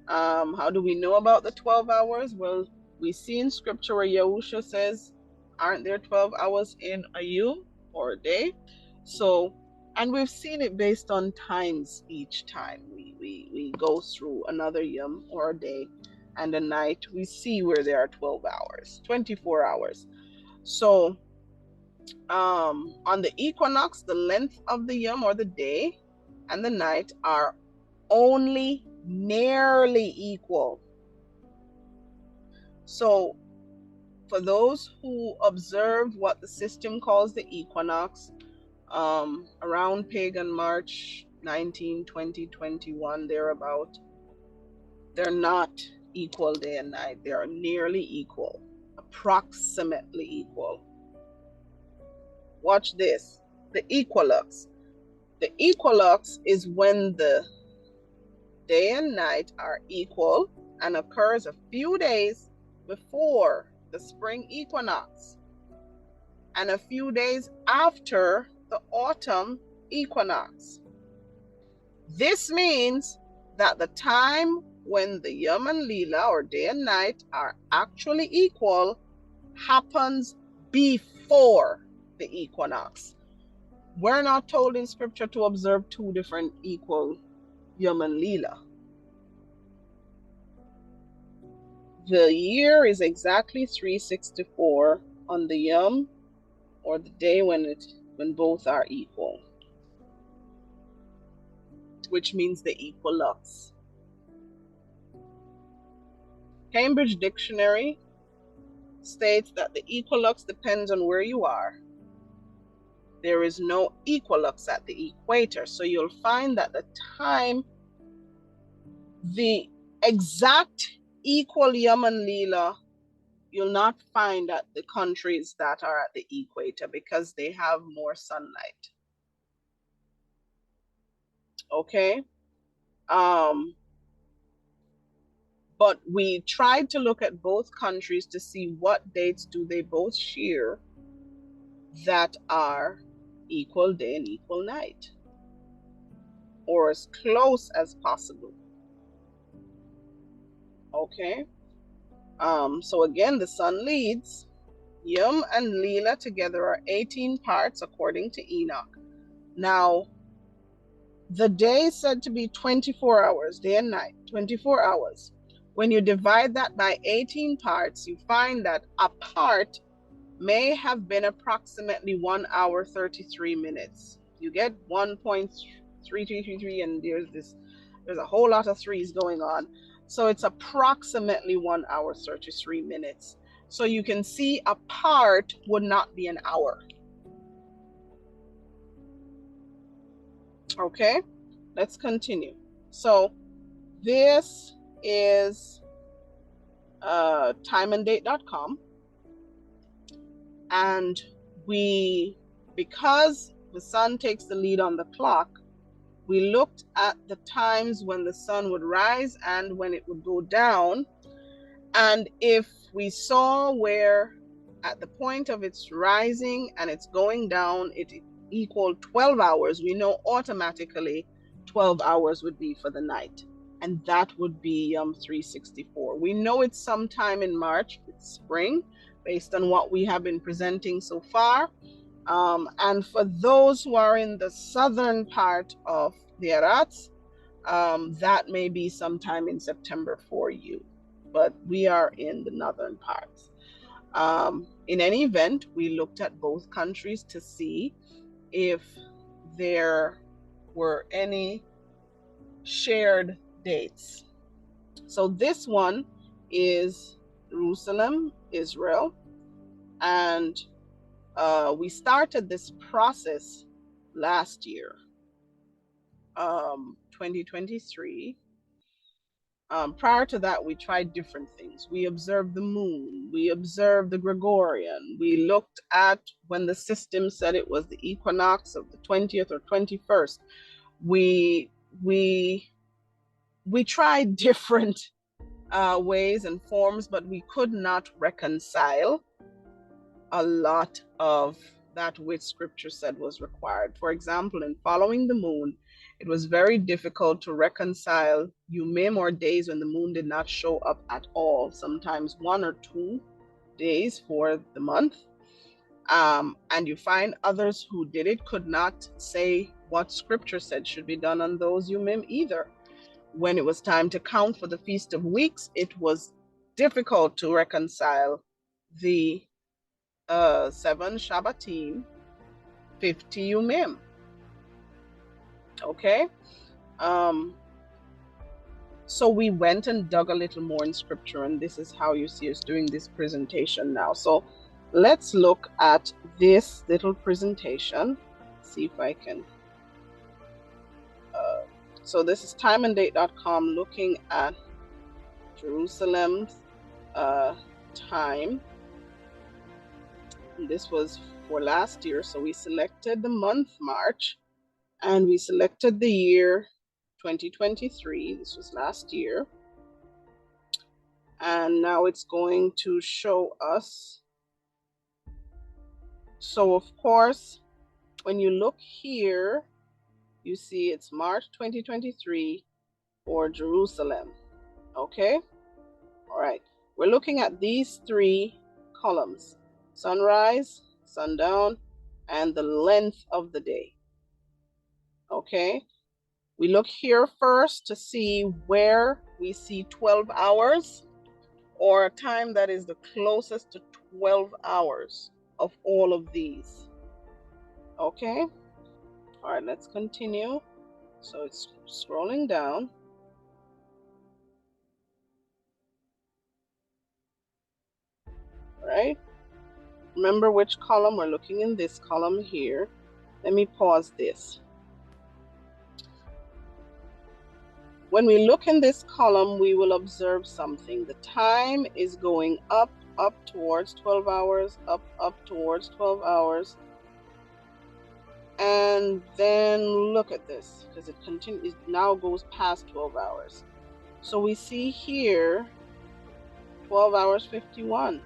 How do we know about the 12 hours? Well, we see in scripture where YaHUaH says, aren't there 12 hours in a yom or a day? So, and we've seen it based on times each time we go through another yom or a day and a night. We see where there are 12 hours, 24 hours. So on the equinox, the length of the yom or the day and the night are only nearly equal. So for those who observe what the system calls the equinox, around pagan March 19, 20, 21, thereabout, they're not equal day and night. They are nearly equal, approximately equal. Watch this, the equilux. The equilux is when the day and night are equal and occurs a few days before the spring equinox and a few days after the autumn equinox. This means that the time when the yom and lila, or day and night, are actually equal happens before the equinox. We're not told in scripture to observe two different equal yom and lila. The year is exactly 364 on the yom, or the day when both are equal, which means the equilux. Cambridge Dictionary states that the equilux depends on where you are. There is no equilux at the equator. So you'll find that the time, the exact equal yom and lila, you'll not find at the countries that are at the equator because they have more sunlight. Okay? But we tried to look at both countries to see what dates do they both share that are equal day and equal night, or as close as possible. Okay. So again, the sun leads. Yum and Leela together are 18 parts according to Enoch. Now, the day is said to be 24 hours, day and night, 24 hours. When you divide that by 18 parts, you find that a part may have been approximately 1 hour 33 minutes. You get 1.3333, and there's a whole lot of threes going on. So it's approximately 1 hour 33 minutes. So you can see a part would not be an hour. Okay, let's continue. So this is timeanddate.com. And because the sun takes the lead on the clock, we looked at the times when the sun would rise and when it would go down. And if we saw where at the point of its rising and it's going down, it equaled 12 hours, we know automatically 12 hours would be for the night. And that would be 364. We know it's sometime in March, it's spring, based on what we have been presenting so far. And for those who are in the southern part of the Arats, that may be sometime in September for you, but we are in the northern parts. In any event, we looked at both countries to see if there were any shared dates. So this one is Jerusalem, Israel, and we started this process last year, 2023. Prior to that, we tried different things. We observed the moon, we observed the Gregorian, we looked at when the system said it was the equinox of the 20th or 21st. We tried different ways and forms, but we could not reconcile a lot of that which scripture said was required. For example, in following the moon, it was very difficult to reconcile YaHUaH, or days when the moon did not show up at all, sometimes 1 or 2 days for the month. And you find others who did it could not say what scripture said should be done on those YaHUaH either. When it was time to count for the Feast of Weeks, it was difficult to reconcile the 7 Shabbatim, 50 YaHUaH. Okay, so we went and dug a little more in scripture, and this is how you see us doing this presentation now. So let's look at this little presentation, see if I can. So this is timeanddate.com, looking at Jerusalem's time. And this was for last year, so we selected the month March, and we selected the year 2023. This was last year. And now it's going to show us. So of course, when you look here, you see it's March 2023 for Jerusalem. Okay? All right. We're looking at these 3 columns: sunrise, sundown, and the length of the day. Okay? We look here first to see where we see 12 hours, or a time that is the closest to 12 hours of all of these. Okay? All right, let's continue. So it's scrolling down. All right? Remember which column? We're looking in this column here. Let me pause this. When we look in this column, we will observe something. The time is going up towards 12 hours, up towards 12 hours. And then look at this, because it continues, now goes past 12 hours. So we see here 12 hours 51.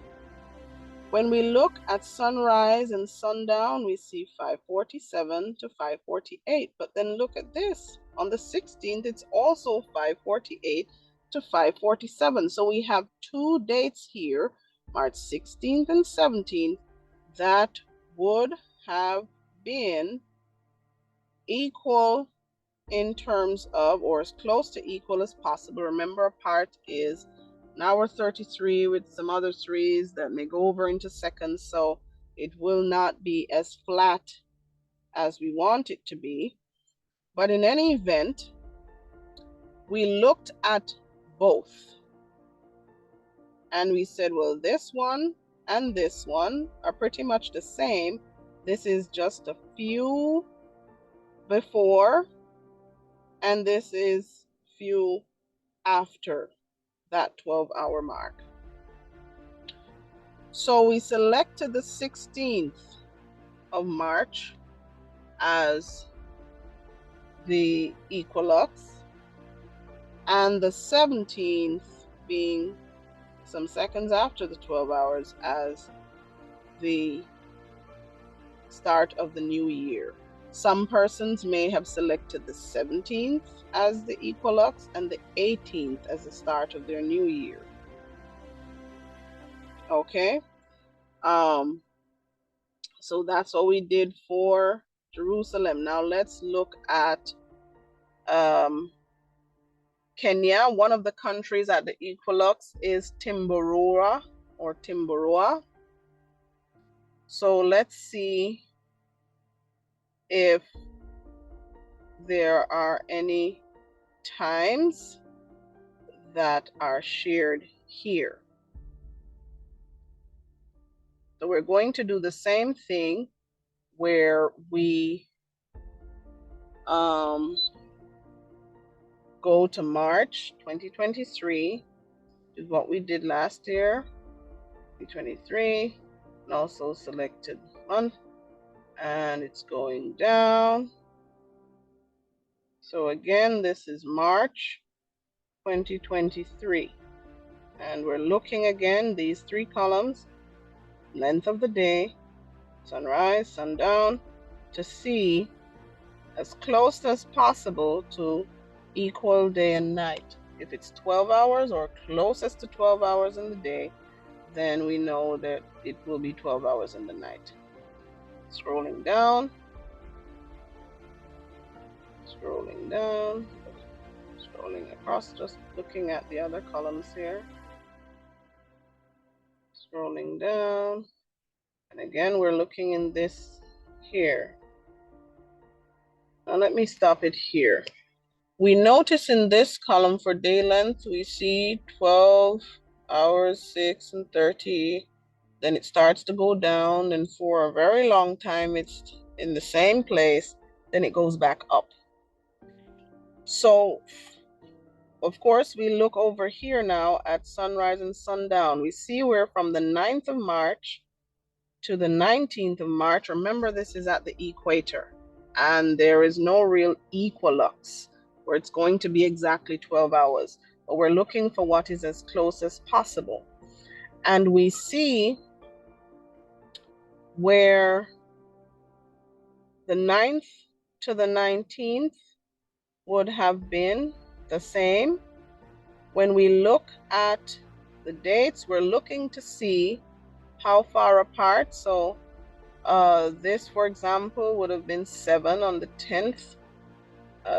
When we look at sunrise and sundown, we see 5:47 to 5:48. But then look at this. On the 16th, it's also 5:48 to 5:47. So we have two dates here, March 16th and 17th, that would have been equal in terms of, or as close to equal as possible. Remember, a part is an hour 33 with some other threes that may go over into seconds, so it will not be as flat as we want it to be. But in any event, we looked at both and we said, well, this one and this one are pretty much the same. This is just a few before, and this is few after that 12-hour mark. So we selected the 16th of March as the equinox, and the 17th being some seconds after the 12 hours as the start of the new year. Some persons may have selected the 17th as the equinox and the 18th as the start of their new year. Okay, so that's what we did for Jerusalem. Now let's look at Kenya. One of the countries at the equinox is Timboroa or Timboroa. So let's see if there are any times that are shared here. So we're going to do the same thing where we go to March 2023, is what we did last year, 2023, and also selected month, and it's going down. So again, this is March 2023, and we're looking again, these three columns, length of the day, sunrise, sundown, to see as close as possible to equal day and night. If it's 12 hours or closest to 12 hours in the day, then we know that it will be 12 hours in the night. Scrolling down, scrolling down, scrolling across, just looking at the other columns here. Scrolling down, and again, we're looking in this here. Now let me stop it here. We notice in this column for day length, we see 12 hours, 6 and 30. Then it starts to go down, and for a very long time, it's in the same place. Then it goes back up. So, of course, we look over here now at sunrise and sundown. We see we're from the 9th of March to the 19th of March. Remember, this is at the equator, and there is no real equinox where it's going to be exactly 12 hours. But we're looking for what is as close as possible. And we see where the 9th to the 19th would have been the same. When we look at the dates, we're looking to see how far apart. So this, for example, would have been 7 on the 10th,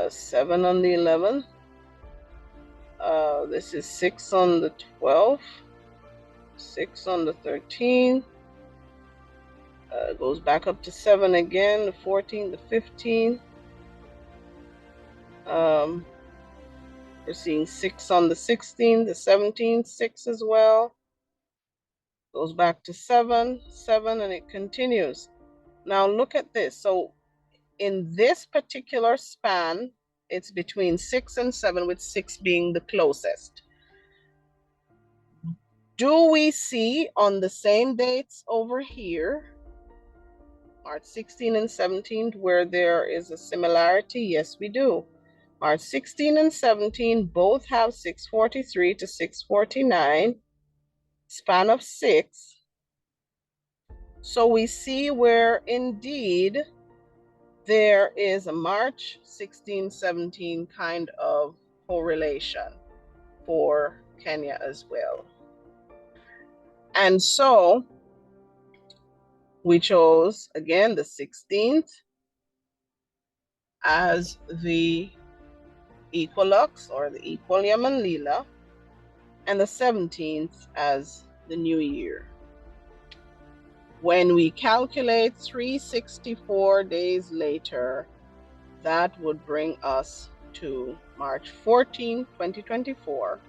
7 on the 11th. This is 6 on the 12th, 6 on the 13th. Goes back up to 7 again, the 14th, the 15th. We're seeing 6 on the 16th, the 17th, 6 as well. Goes back to 7, 7, and it continues. Now look at this. So in this particular span, it's between 6 and 7, with 6 being the closest. Do we see on the same dates over here, March 16 and 17, where there is a similarity? Yes, we do. March 16 and 17 both have 643 to 649, span of 6. So we see where indeed there is a March 16, 17 kind of correlation for Kenya as well. And so we chose, again, the 16th as the equinox or the Equilium Lila, and the 17th as the new year. When we calculate 364 days later, that would bring us to March 14, 2024,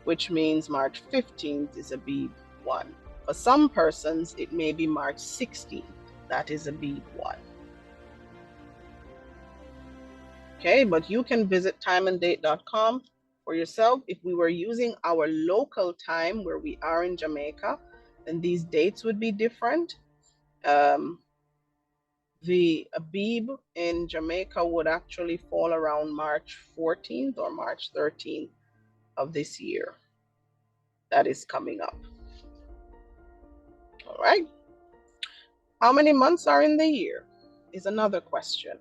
which means March 15th is Abib 1. For some persons, it may be March 16th. That is Abib 1. Okay, but you can visit timeanddate.com for yourself. If we were using our local time where we are in Jamaica, then these dates would be different. The Abib in Jamaica would actually fall around March 14th or March 13th of this year. That is coming up. All right. How many months are in the year is another question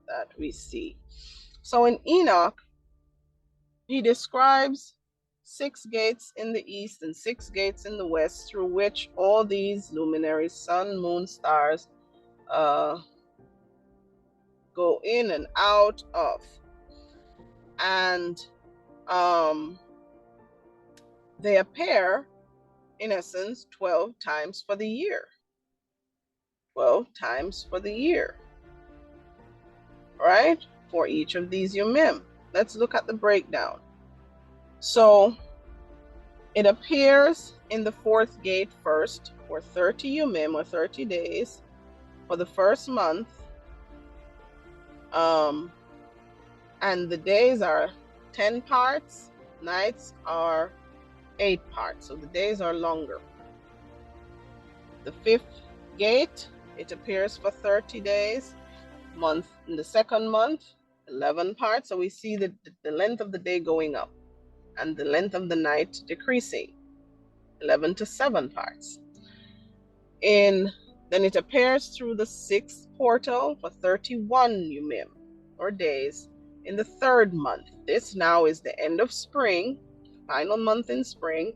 that we see. So in Enoch, he describes 6 gates in the east and 6 gates in the west through which all these luminaries, sun, moon, stars, go in and out of. And they appear, in essence, 12 times for the year. 12 times for the year, right? For each of these Yumim. Let's look at the breakdown. So it appears in the 4th gate first for 30 Yumim or 30 days for the first month. And the days are 10 parts, nights are 8 parts, so the days are longer. The 5th gate, it appears for 30 days. In the second month, 11 parts, so we see the length of the day going up and the length of the night decreasing, 11 to 7 parts. Then it appears through the 6th portal for 31 Yumim, or days, in the 3rd month. This now is the end of spring, final month in spring.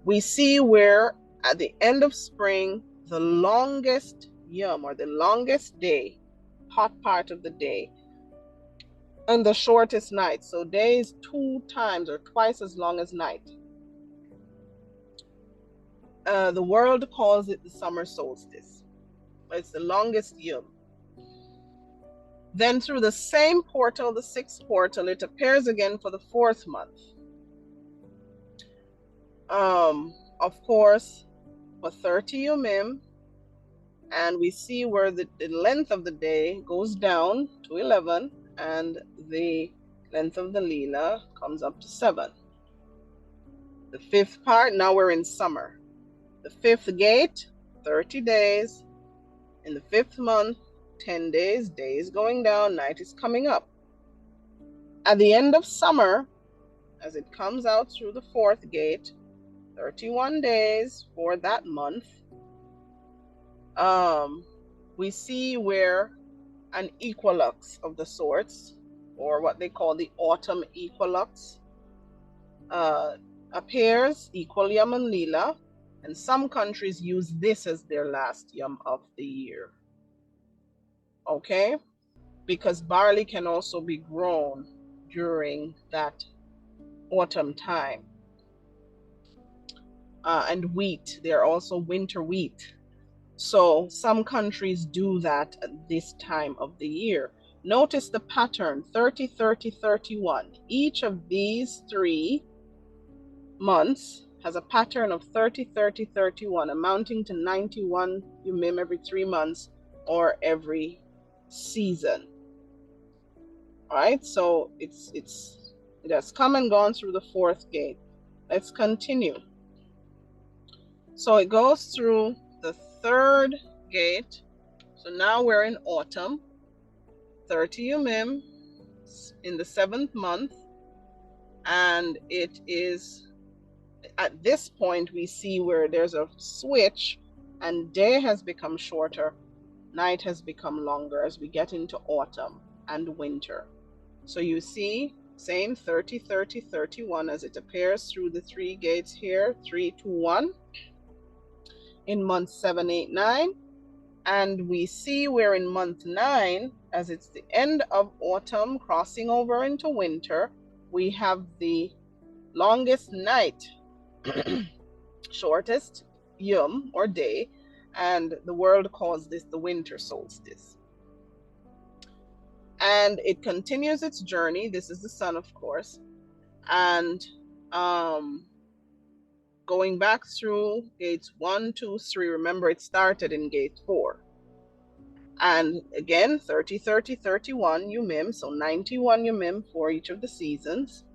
We see where at the end of spring, the longest Yom, or the longest day, hot part of the day, and the shortest night. So days 2 times or twice as long as night. The world calls it the summer solstice. It's the longest Yom. Then through the same portal, the 6th portal, it appears again for the 4th month. Of course, for 30 Yumim, and we see where the length of the day goes down to 11, and the length of the Lila comes up to 7. The 5th part, now we're in summer. The 5th gate, 30 days. In the 5th month, 10 days, days going down, night is coming up. At the end of summer, as it comes out through the 4th gate, 31 days for that month, we see where an equinox of the sorts, or what they call the autumn equinox, appears, Equilium and Lila, and some countries use this as their last Yom of the year. Okay? Because barley can also be grown during that autumn time. And wheat, there are also winter wheat. So some countries do that at this time of the year. Notice the pattern, 30, 30, 31. Each of these 3 months has a pattern of 30, 30, 31, amounting to 91 Yumim every 3 months or every season. All right, so it has come and gone through the 4th gate. Let's continue. So it goes through the 3rd gate. So now we're in autumn, 30 Yumim, in the 7th month, and it is at this point we see where there's a switch and day has become shorter, night has become longer as we get into autumn and winter. So you see, same 30, 30, 31 as it appears through the 3 gates here, 3, 2, 1 in month 7, 8, 9. And we see where in month 9, as it's the end of autumn crossing over into winter, we have the longest night, shortest yom or day, and the world calls this the winter solstice. And it continues its journey. This is the sun, of course, and going back through gates 1, 2, 3. Remember, it started in gate 4. And again, 30, 30, 31 Yumim, so 91 Yumim for each of the seasons.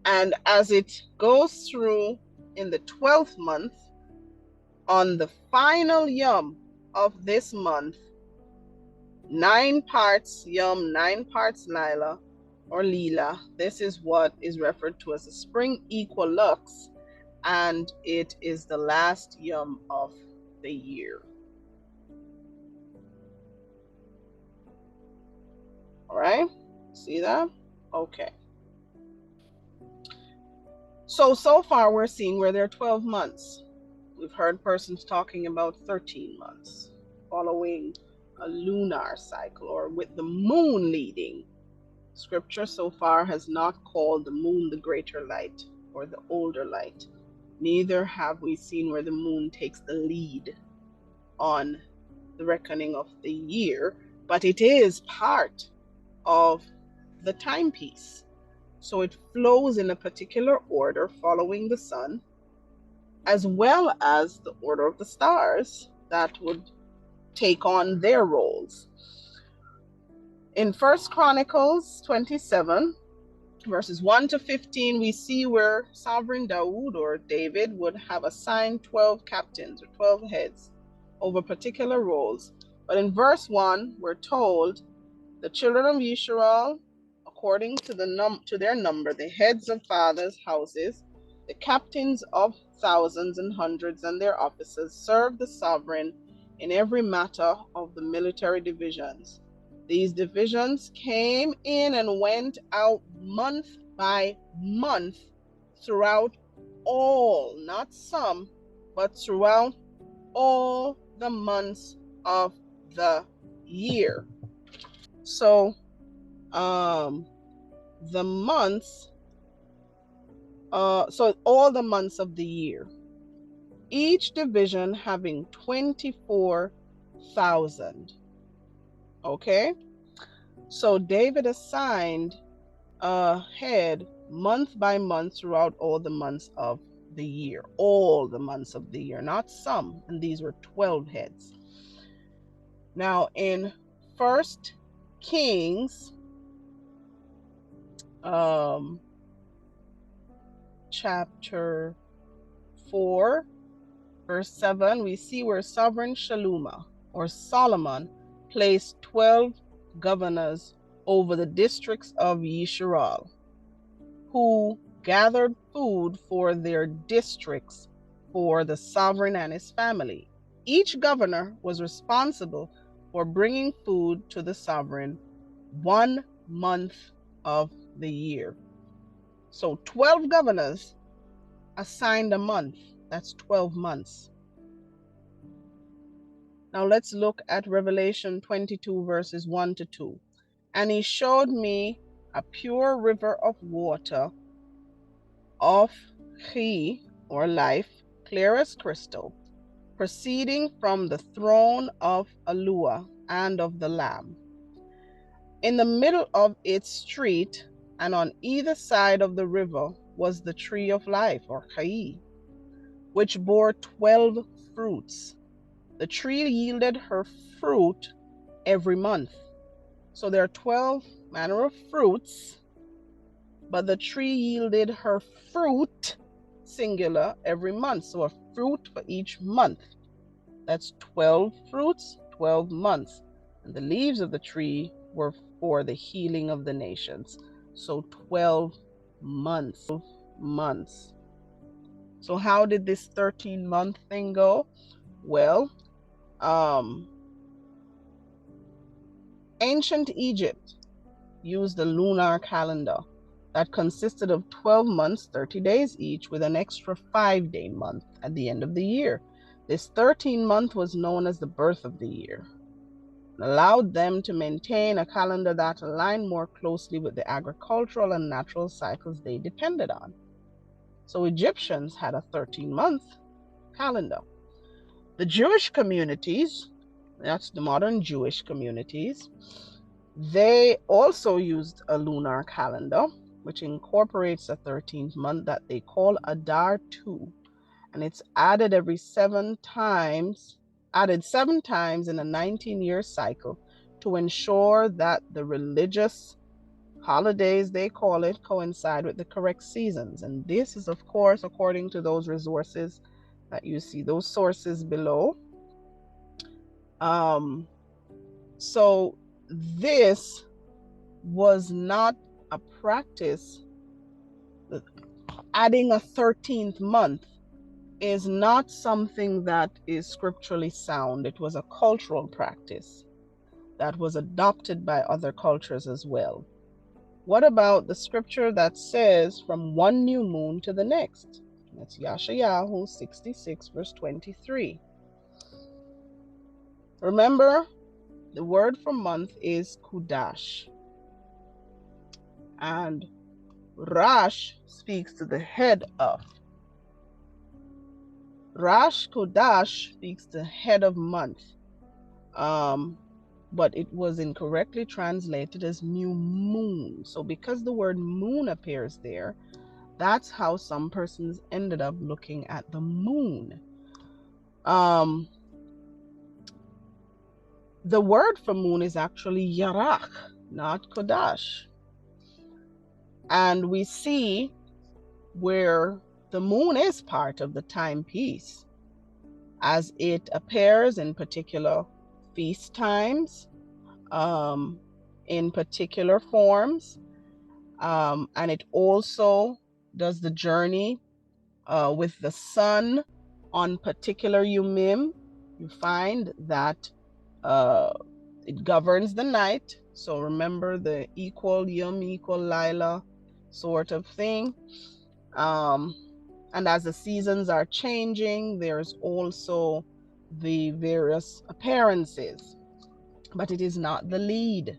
And as it goes through in the 12th month, on the final Yom of this month, 9 parts Yom, 9 parts Lila or Lila. This is what is referred to as a spring equilux, and it is the last Yom of the year. All right, see that? Okay. So far we're seeing where there are 12 months. We've heard persons talking about 13 months following a lunar cycle or with the moon leading. Scripture so far has not called the moon the greater light or the older light. Neither have we seen where the moon takes the lead on the reckoning of the year, but it is part of the timepiece. So it flows in a particular order following the sun, as well as the order of the stars that would take on their roles. In 1 Chronicles 27, verses 1 to 15, we see where Sovereign Dawood or David would have assigned 12 captains or 12 heads over particular roles. But in verse 1, we're told the children of Yisrael, according to their number, the heads of fathers' houses, the captains of thousands and hundreds and their officers, served the sovereign in every matter of the military divisions. These divisions came in and went out month by month throughout all, not some, but throughout all the months of the year. So the months, so all the months of the year, each division having 24,000. Okay, so David assigned a head month by month throughout all the months of the year, all the months of the year, not some, and these were 12 heads. Now in 1 Kings chapter 4 verse 7, we see where Sovereign Shaluma or Solomon placed 12 governors over the districts of Yisrael, who gathered food for their districts for the sovereign and his family. Each governor was responsible for bringing food to the sovereign 1 month of the year. So 12 governors assigned a month. That's 12 months. Now let's look at Revelation 22 verses 1 to 2. And he showed me a pure river of water of YaHUaH or life, clear as crystal, proceeding from the throne of YaHUaH and of the Lamb. In the middle of its street and on either side of the river was the tree of life or YaHUaH, which bore 12 fruits. The tree yielded her fruit every month. So there are 12 manner of fruits, but the tree yielded her fruit, singular, every month. So a fruit for each month. That's 12 fruits, 12 months. And the leaves of the tree were for the healing of the nations. So 12 months. So how did this 13-month thing go? Well, ancient Egypt used a lunar calendar that consisted of 12 months, 30 days each, with an extra 5-day month at the end of the year. This 13th month was known as the birth of the year, and allowed them to maintain a calendar that aligned more closely with the agricultural and natural cycles they depended on. So Egyptians had a 13-month calendar. The Jewish communities, that's the modern Jewish communities, they also used a lunar calendar, which incorporates a 13th month that they call Adar 2. And it's added 7 times in a 19-year cycle to ensure that the religious holidays, they call it, coincide with the correct seasons. And this is, of course, according to those resources that you see, those sources below. So this was not a practice. Adding a 13th month is not something that is scripturally sound. It was a cultural practice that was adopted by other cultures as well. What about the scripture that says from one new moon to the next? That's YaHUaH 66 verse 23. Remember, the word for month is Kudash. And Rash speaks to the head of. Rash Kodash speaks to head of month. But it was incorrectly translated as new moon. So because the word moon appears there, that's how some persons ended up looking at the moon. The word for moon is actually YaRach, not Kodash. And we see where the moon is part of the timepiece, as it appears in particular feast times, in particular forms, and it also does the journey with the sun on particular Yumim. You find that it governs the night. So remember the equal Yum equal Lila sort of thing. And as the seasons are changing, there's also the various appearances, but it is not the lead.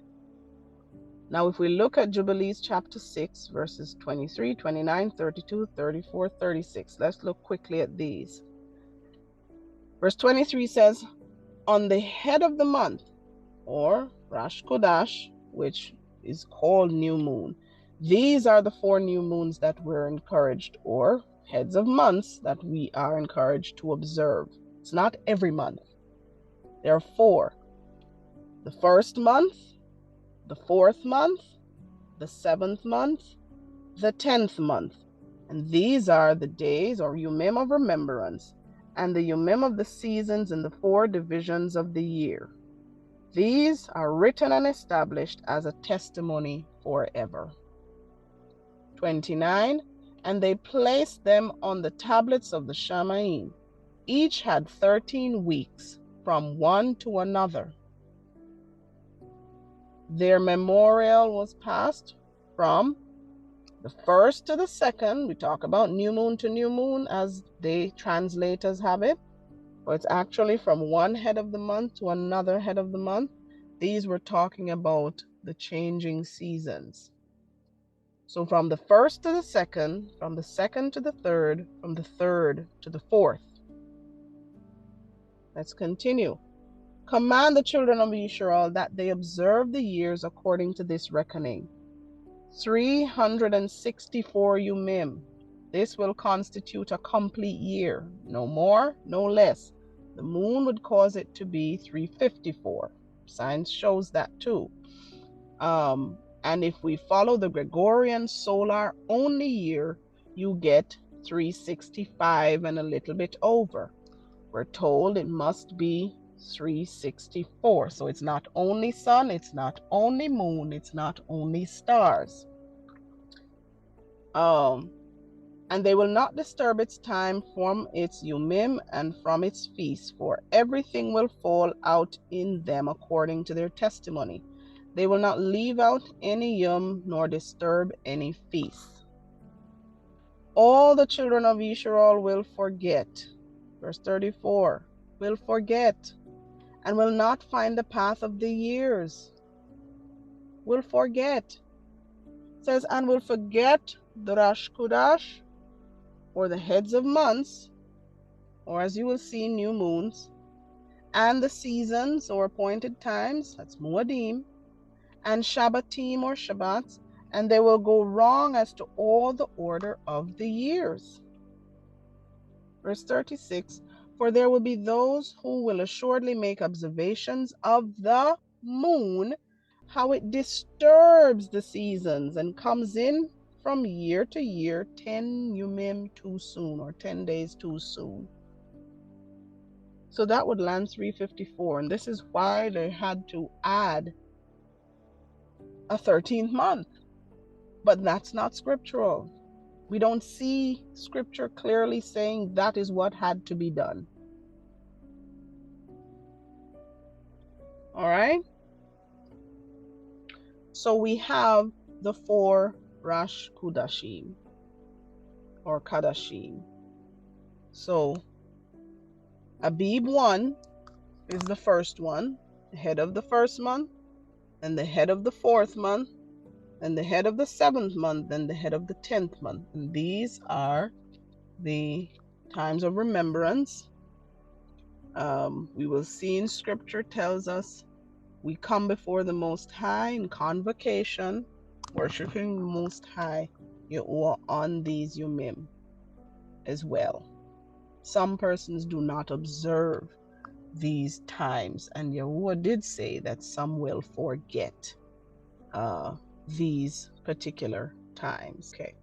Now, if we look at Jubilees chapter 6, verses 23, 29, 32, 34, 36, let's look quickly at these. Verse 23 says, on the head of the month, or Rosh Kodash, which is called new moon, these are the 4 new moons that we're encouraged, or heads of months that we are encouraged to observe. It's not every month. There are 4. The 1st month, the 4th month, the 7th month, the 10th month. And these are the days or Yumim of remembrance and the Yumim of the seasons in the 4 divisions of the year. These are written and established as a testimony forever. 29. And they placed them on the tablets of the Shamaim. Each had 13 weeks from one to another. Their memorial was passed from the 1st to the 2nd. We talk about new moon to new moon as the translators have it. But it's actually from one head of the month to another head of the month. These were talking about the changing seasons. So from the 1st to the 2nd, from the 2nd to the 3rd, from the 3rd to the 4th. Let's continue. Command the children of Israel that they observe the years according to this reckoning. 364 Yumim. This will constitute a complete year. No more, no less. The moon would cause it to be 354. Science shows that too. And if we follow the Gregorian solar only year, you get 365 and a little bit over. We're told it must be 364. So it's not only sun, it's not only moon, it's not only stars. And they will not disturb its time from its Yumim and from its feasts, for everything will fall out in them according to their testimony. They will not leave out any Yum nor disturb any feast. All the children of Israel will forget. Verse 34, will forget and will not find the path of the years. Will forget. It says, and will forget the Rosh Chodesh, or the heads of months, or as you will see, new moons, and the seasons or appointed times, that's Muadim, and Shabbatim or Shabbats, and they will go wrong as to all the order of the years. Verse 36, for there will be those who will assuredly make observations of the moon, how it disturbs the seasons and comes in from year to year 10 Yumim too soon, or 10 days too soon. So that would land 354, and this is why they had to add a 13th month. But that's not scriptural. We don't see scripture clearly saying that is what had to be done. All right? So we have the 4 Rosh Kudashim, or Kadashim. So Abib 1 is the first one, the head of the first month, and the head of the 4th month, and the head of the 7th month, and the head of the 10th month. And these are the times of remembrance. We will see in scripture tells us we come before the Most High in convocation, worshiping the Most High YaHUaH on these Yumim as well. Some persons do not observe these times, and YaHUaH did say that some will forget these particular times. Okay,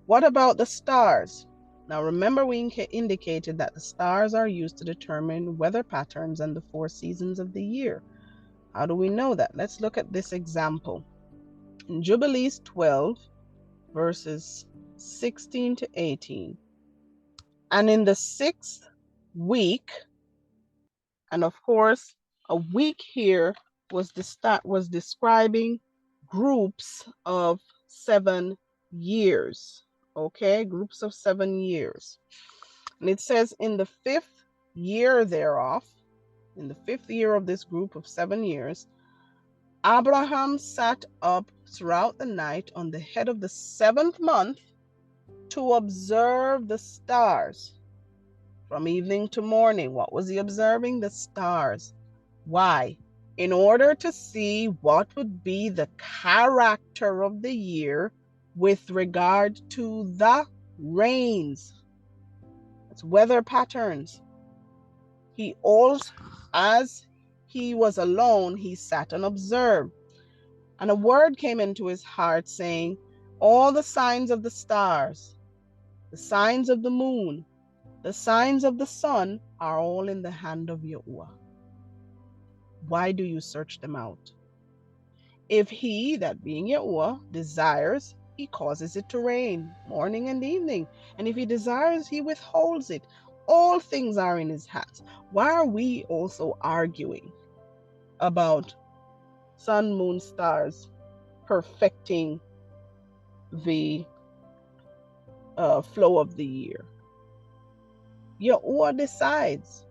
what about the stars? Now remember, we indicated that the stars are used to determine weather patterns and the 4 seasons of the year. How do we know that? Let's look at this example. In Jubilees 12, verses 16 to 18. And in the 6th week, and of course, a week here was describing groups of 7 years. Okay, groups of 7 years. And it says, in the 5th year thereof, in the 5th year of this group of 7 years, Abraham sat up throughout the night on the head of the 7th month to observe the stars from evening to morning. What was he observing? The stars. Why? In order to see what would be the character of the year with regard to the rains. It's weather patterns. He also, as he was alone, he sat and observed. And a word came into his heart saying, all the signs of the stars, the signs of the moon, the signs of the sun are all in the hand of YaHUaH. Why do you search them out? If he, that being YaHUaH, desires, he causes it to rain morning and evening. And if he desires, he withholds it. All things are in his hands. Why are we also arguing about sun, moon, stars perfecting the flow of the year? YaHUaH decides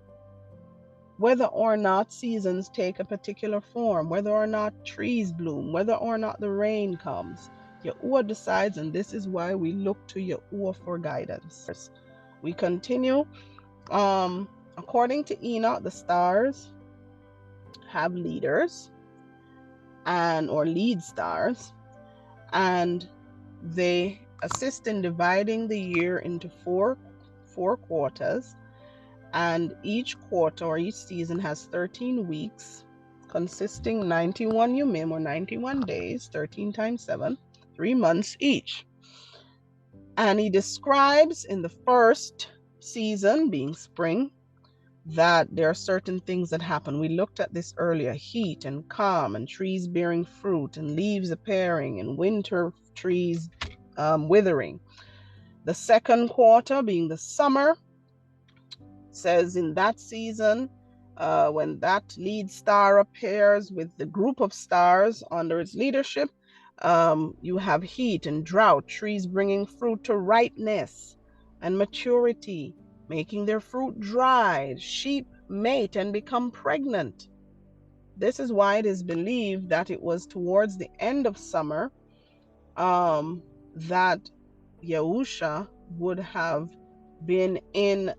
whether or not seasons take a particular form, whether or not trees bloom, whether or not the rain comes. YaHUaH decides, and this is why we look to YaHUaH for guidance. We continue. According to Enoch, the stars have leaders or lead stars, and they assist in dividing the year into four quarters, and each quarter or each season has 13 weeks consisting 91 Yumim, or 91 days, 13 times 7, 3 months each. And he describes in the first season, being spring, that there are certain things that happen. We looked at this earlier: heat and calm, and trees bearing fruit, and leaves appearing, and winter trees withering. The second quarter, being the summer, says in that season, when that lead star appears with the group of stars under its leadership, you have heat and drought, trees bringing fruit to ripeness and maturity, making their fruit dry. Sheep mate and become pregnant. This is why it is believed that it was towards the end of summer that YaHUaH would have been in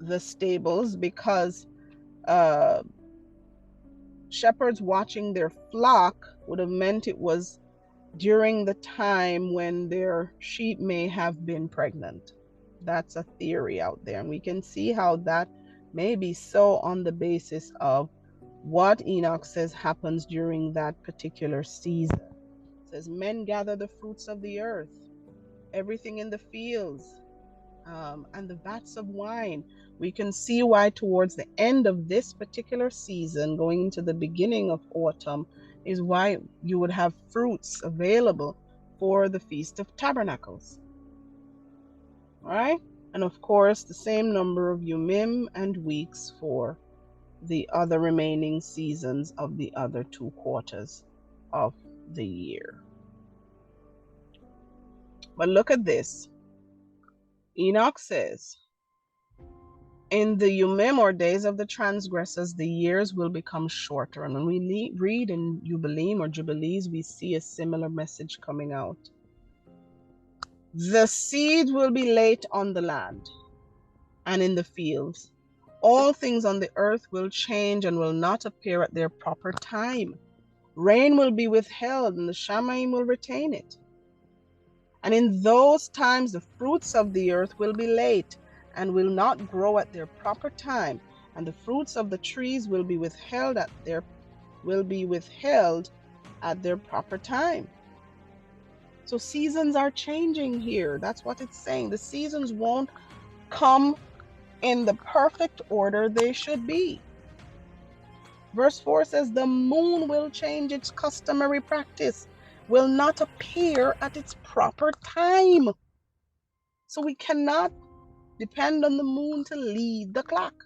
the stables, because shepherds watching their flock would have meant it was during the time when their sheep may have been pregnant. That's a theory out there, and we can see how that may be so on the basis of what Enoch says happens during that particular season. It says, men gather the fruits of the earth, everything in the fields, and the vats of wine. We can see why towards the end of this particular season, going into the beginning of autumn, is why you would have fruits available for the Feast of Tabernacles. All right? And of course, the same number of Yumim and weeks for the other remaining seasons of the other 2 quarters of the year. But look at this. Enoch says, in the Yumim, or days of the transgressors, the years will become shorter. And when we read in Jubileem or Jubilees, we see a similar message coming out. The seed will be late on the land and in the fields. All things on the earth will change and will not appear at their proper time. Rain will be withheld, and the Shamayim will retain it. And in those times the fruits of the earth will be late and will not grow at their proper time, and the fruits of the trees will be withheld at their proper time. So seasons are changing here. That's what it's saying. The seasons won't come in the perfect order they should be. Verse 4 says, the moon will change its customary practice, will not appear at its proper time. So we cannot depend on the moon to lead the clock.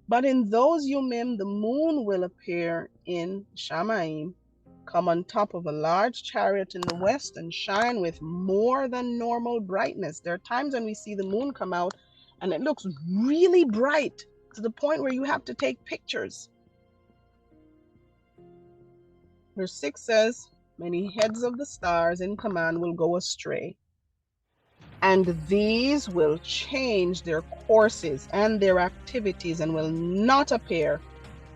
But in those Yumim, the moon will appear in Shamayim, come on top of a large chariot in the west, and shine with more than normal brightness. There are times when we see the moon come out and it looks really bright to the point where you have to take pictures. Verse 6 says, many heads of the stars in command will go astray, and these will change their courses and their activities, and will not appear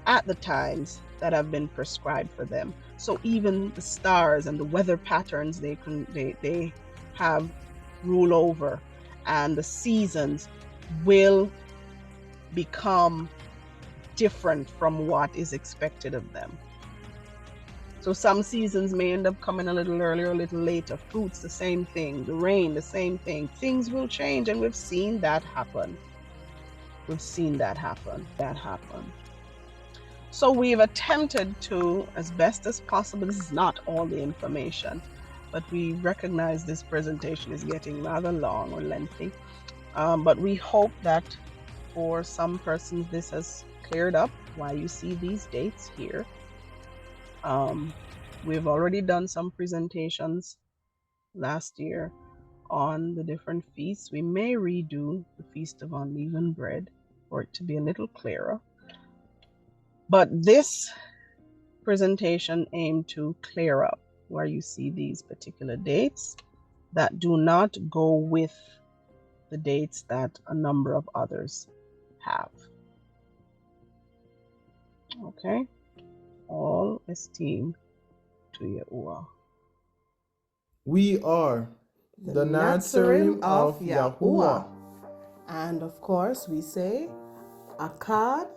at the times that have been prescribed for them. So even the stars and the weather patterns they have rule over, and the seasons will become different from what is expected of them. So some seasons may end up coming a little earlier, a little later. Fruits, the same thing. The rain, the same thing. Things will change, and we've seen that happen. So we've attempted to, as best as possible, this is not all the information, but we recognize this presentation is getting rather long or lengthy. But we hope that for some persons this has cleared up why you see these dates here. We've already done some presentations last year on the different feasts. We may redo the Feast of Unleavened Bread for it to be a little clearer. But this presentation aimed to clear up where you see these particular dates that do not go with the dates that a number of others have. Okay? All esteem to YaHUaH. We are the Nazarene of YaHUaH. And of course, we say Akkad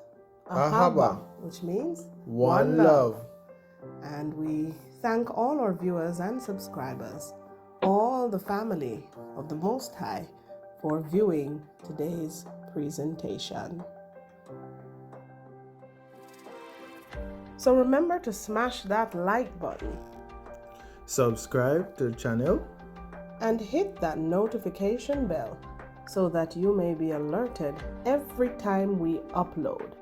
Ahaba, which means one love. And we thank all our viewers and subscribers, all the family of the Most High, for viewing today's presentation. So remember to smash that like button Subscribe to the channel and hit that notification bell so that you may be alerted every time we upload.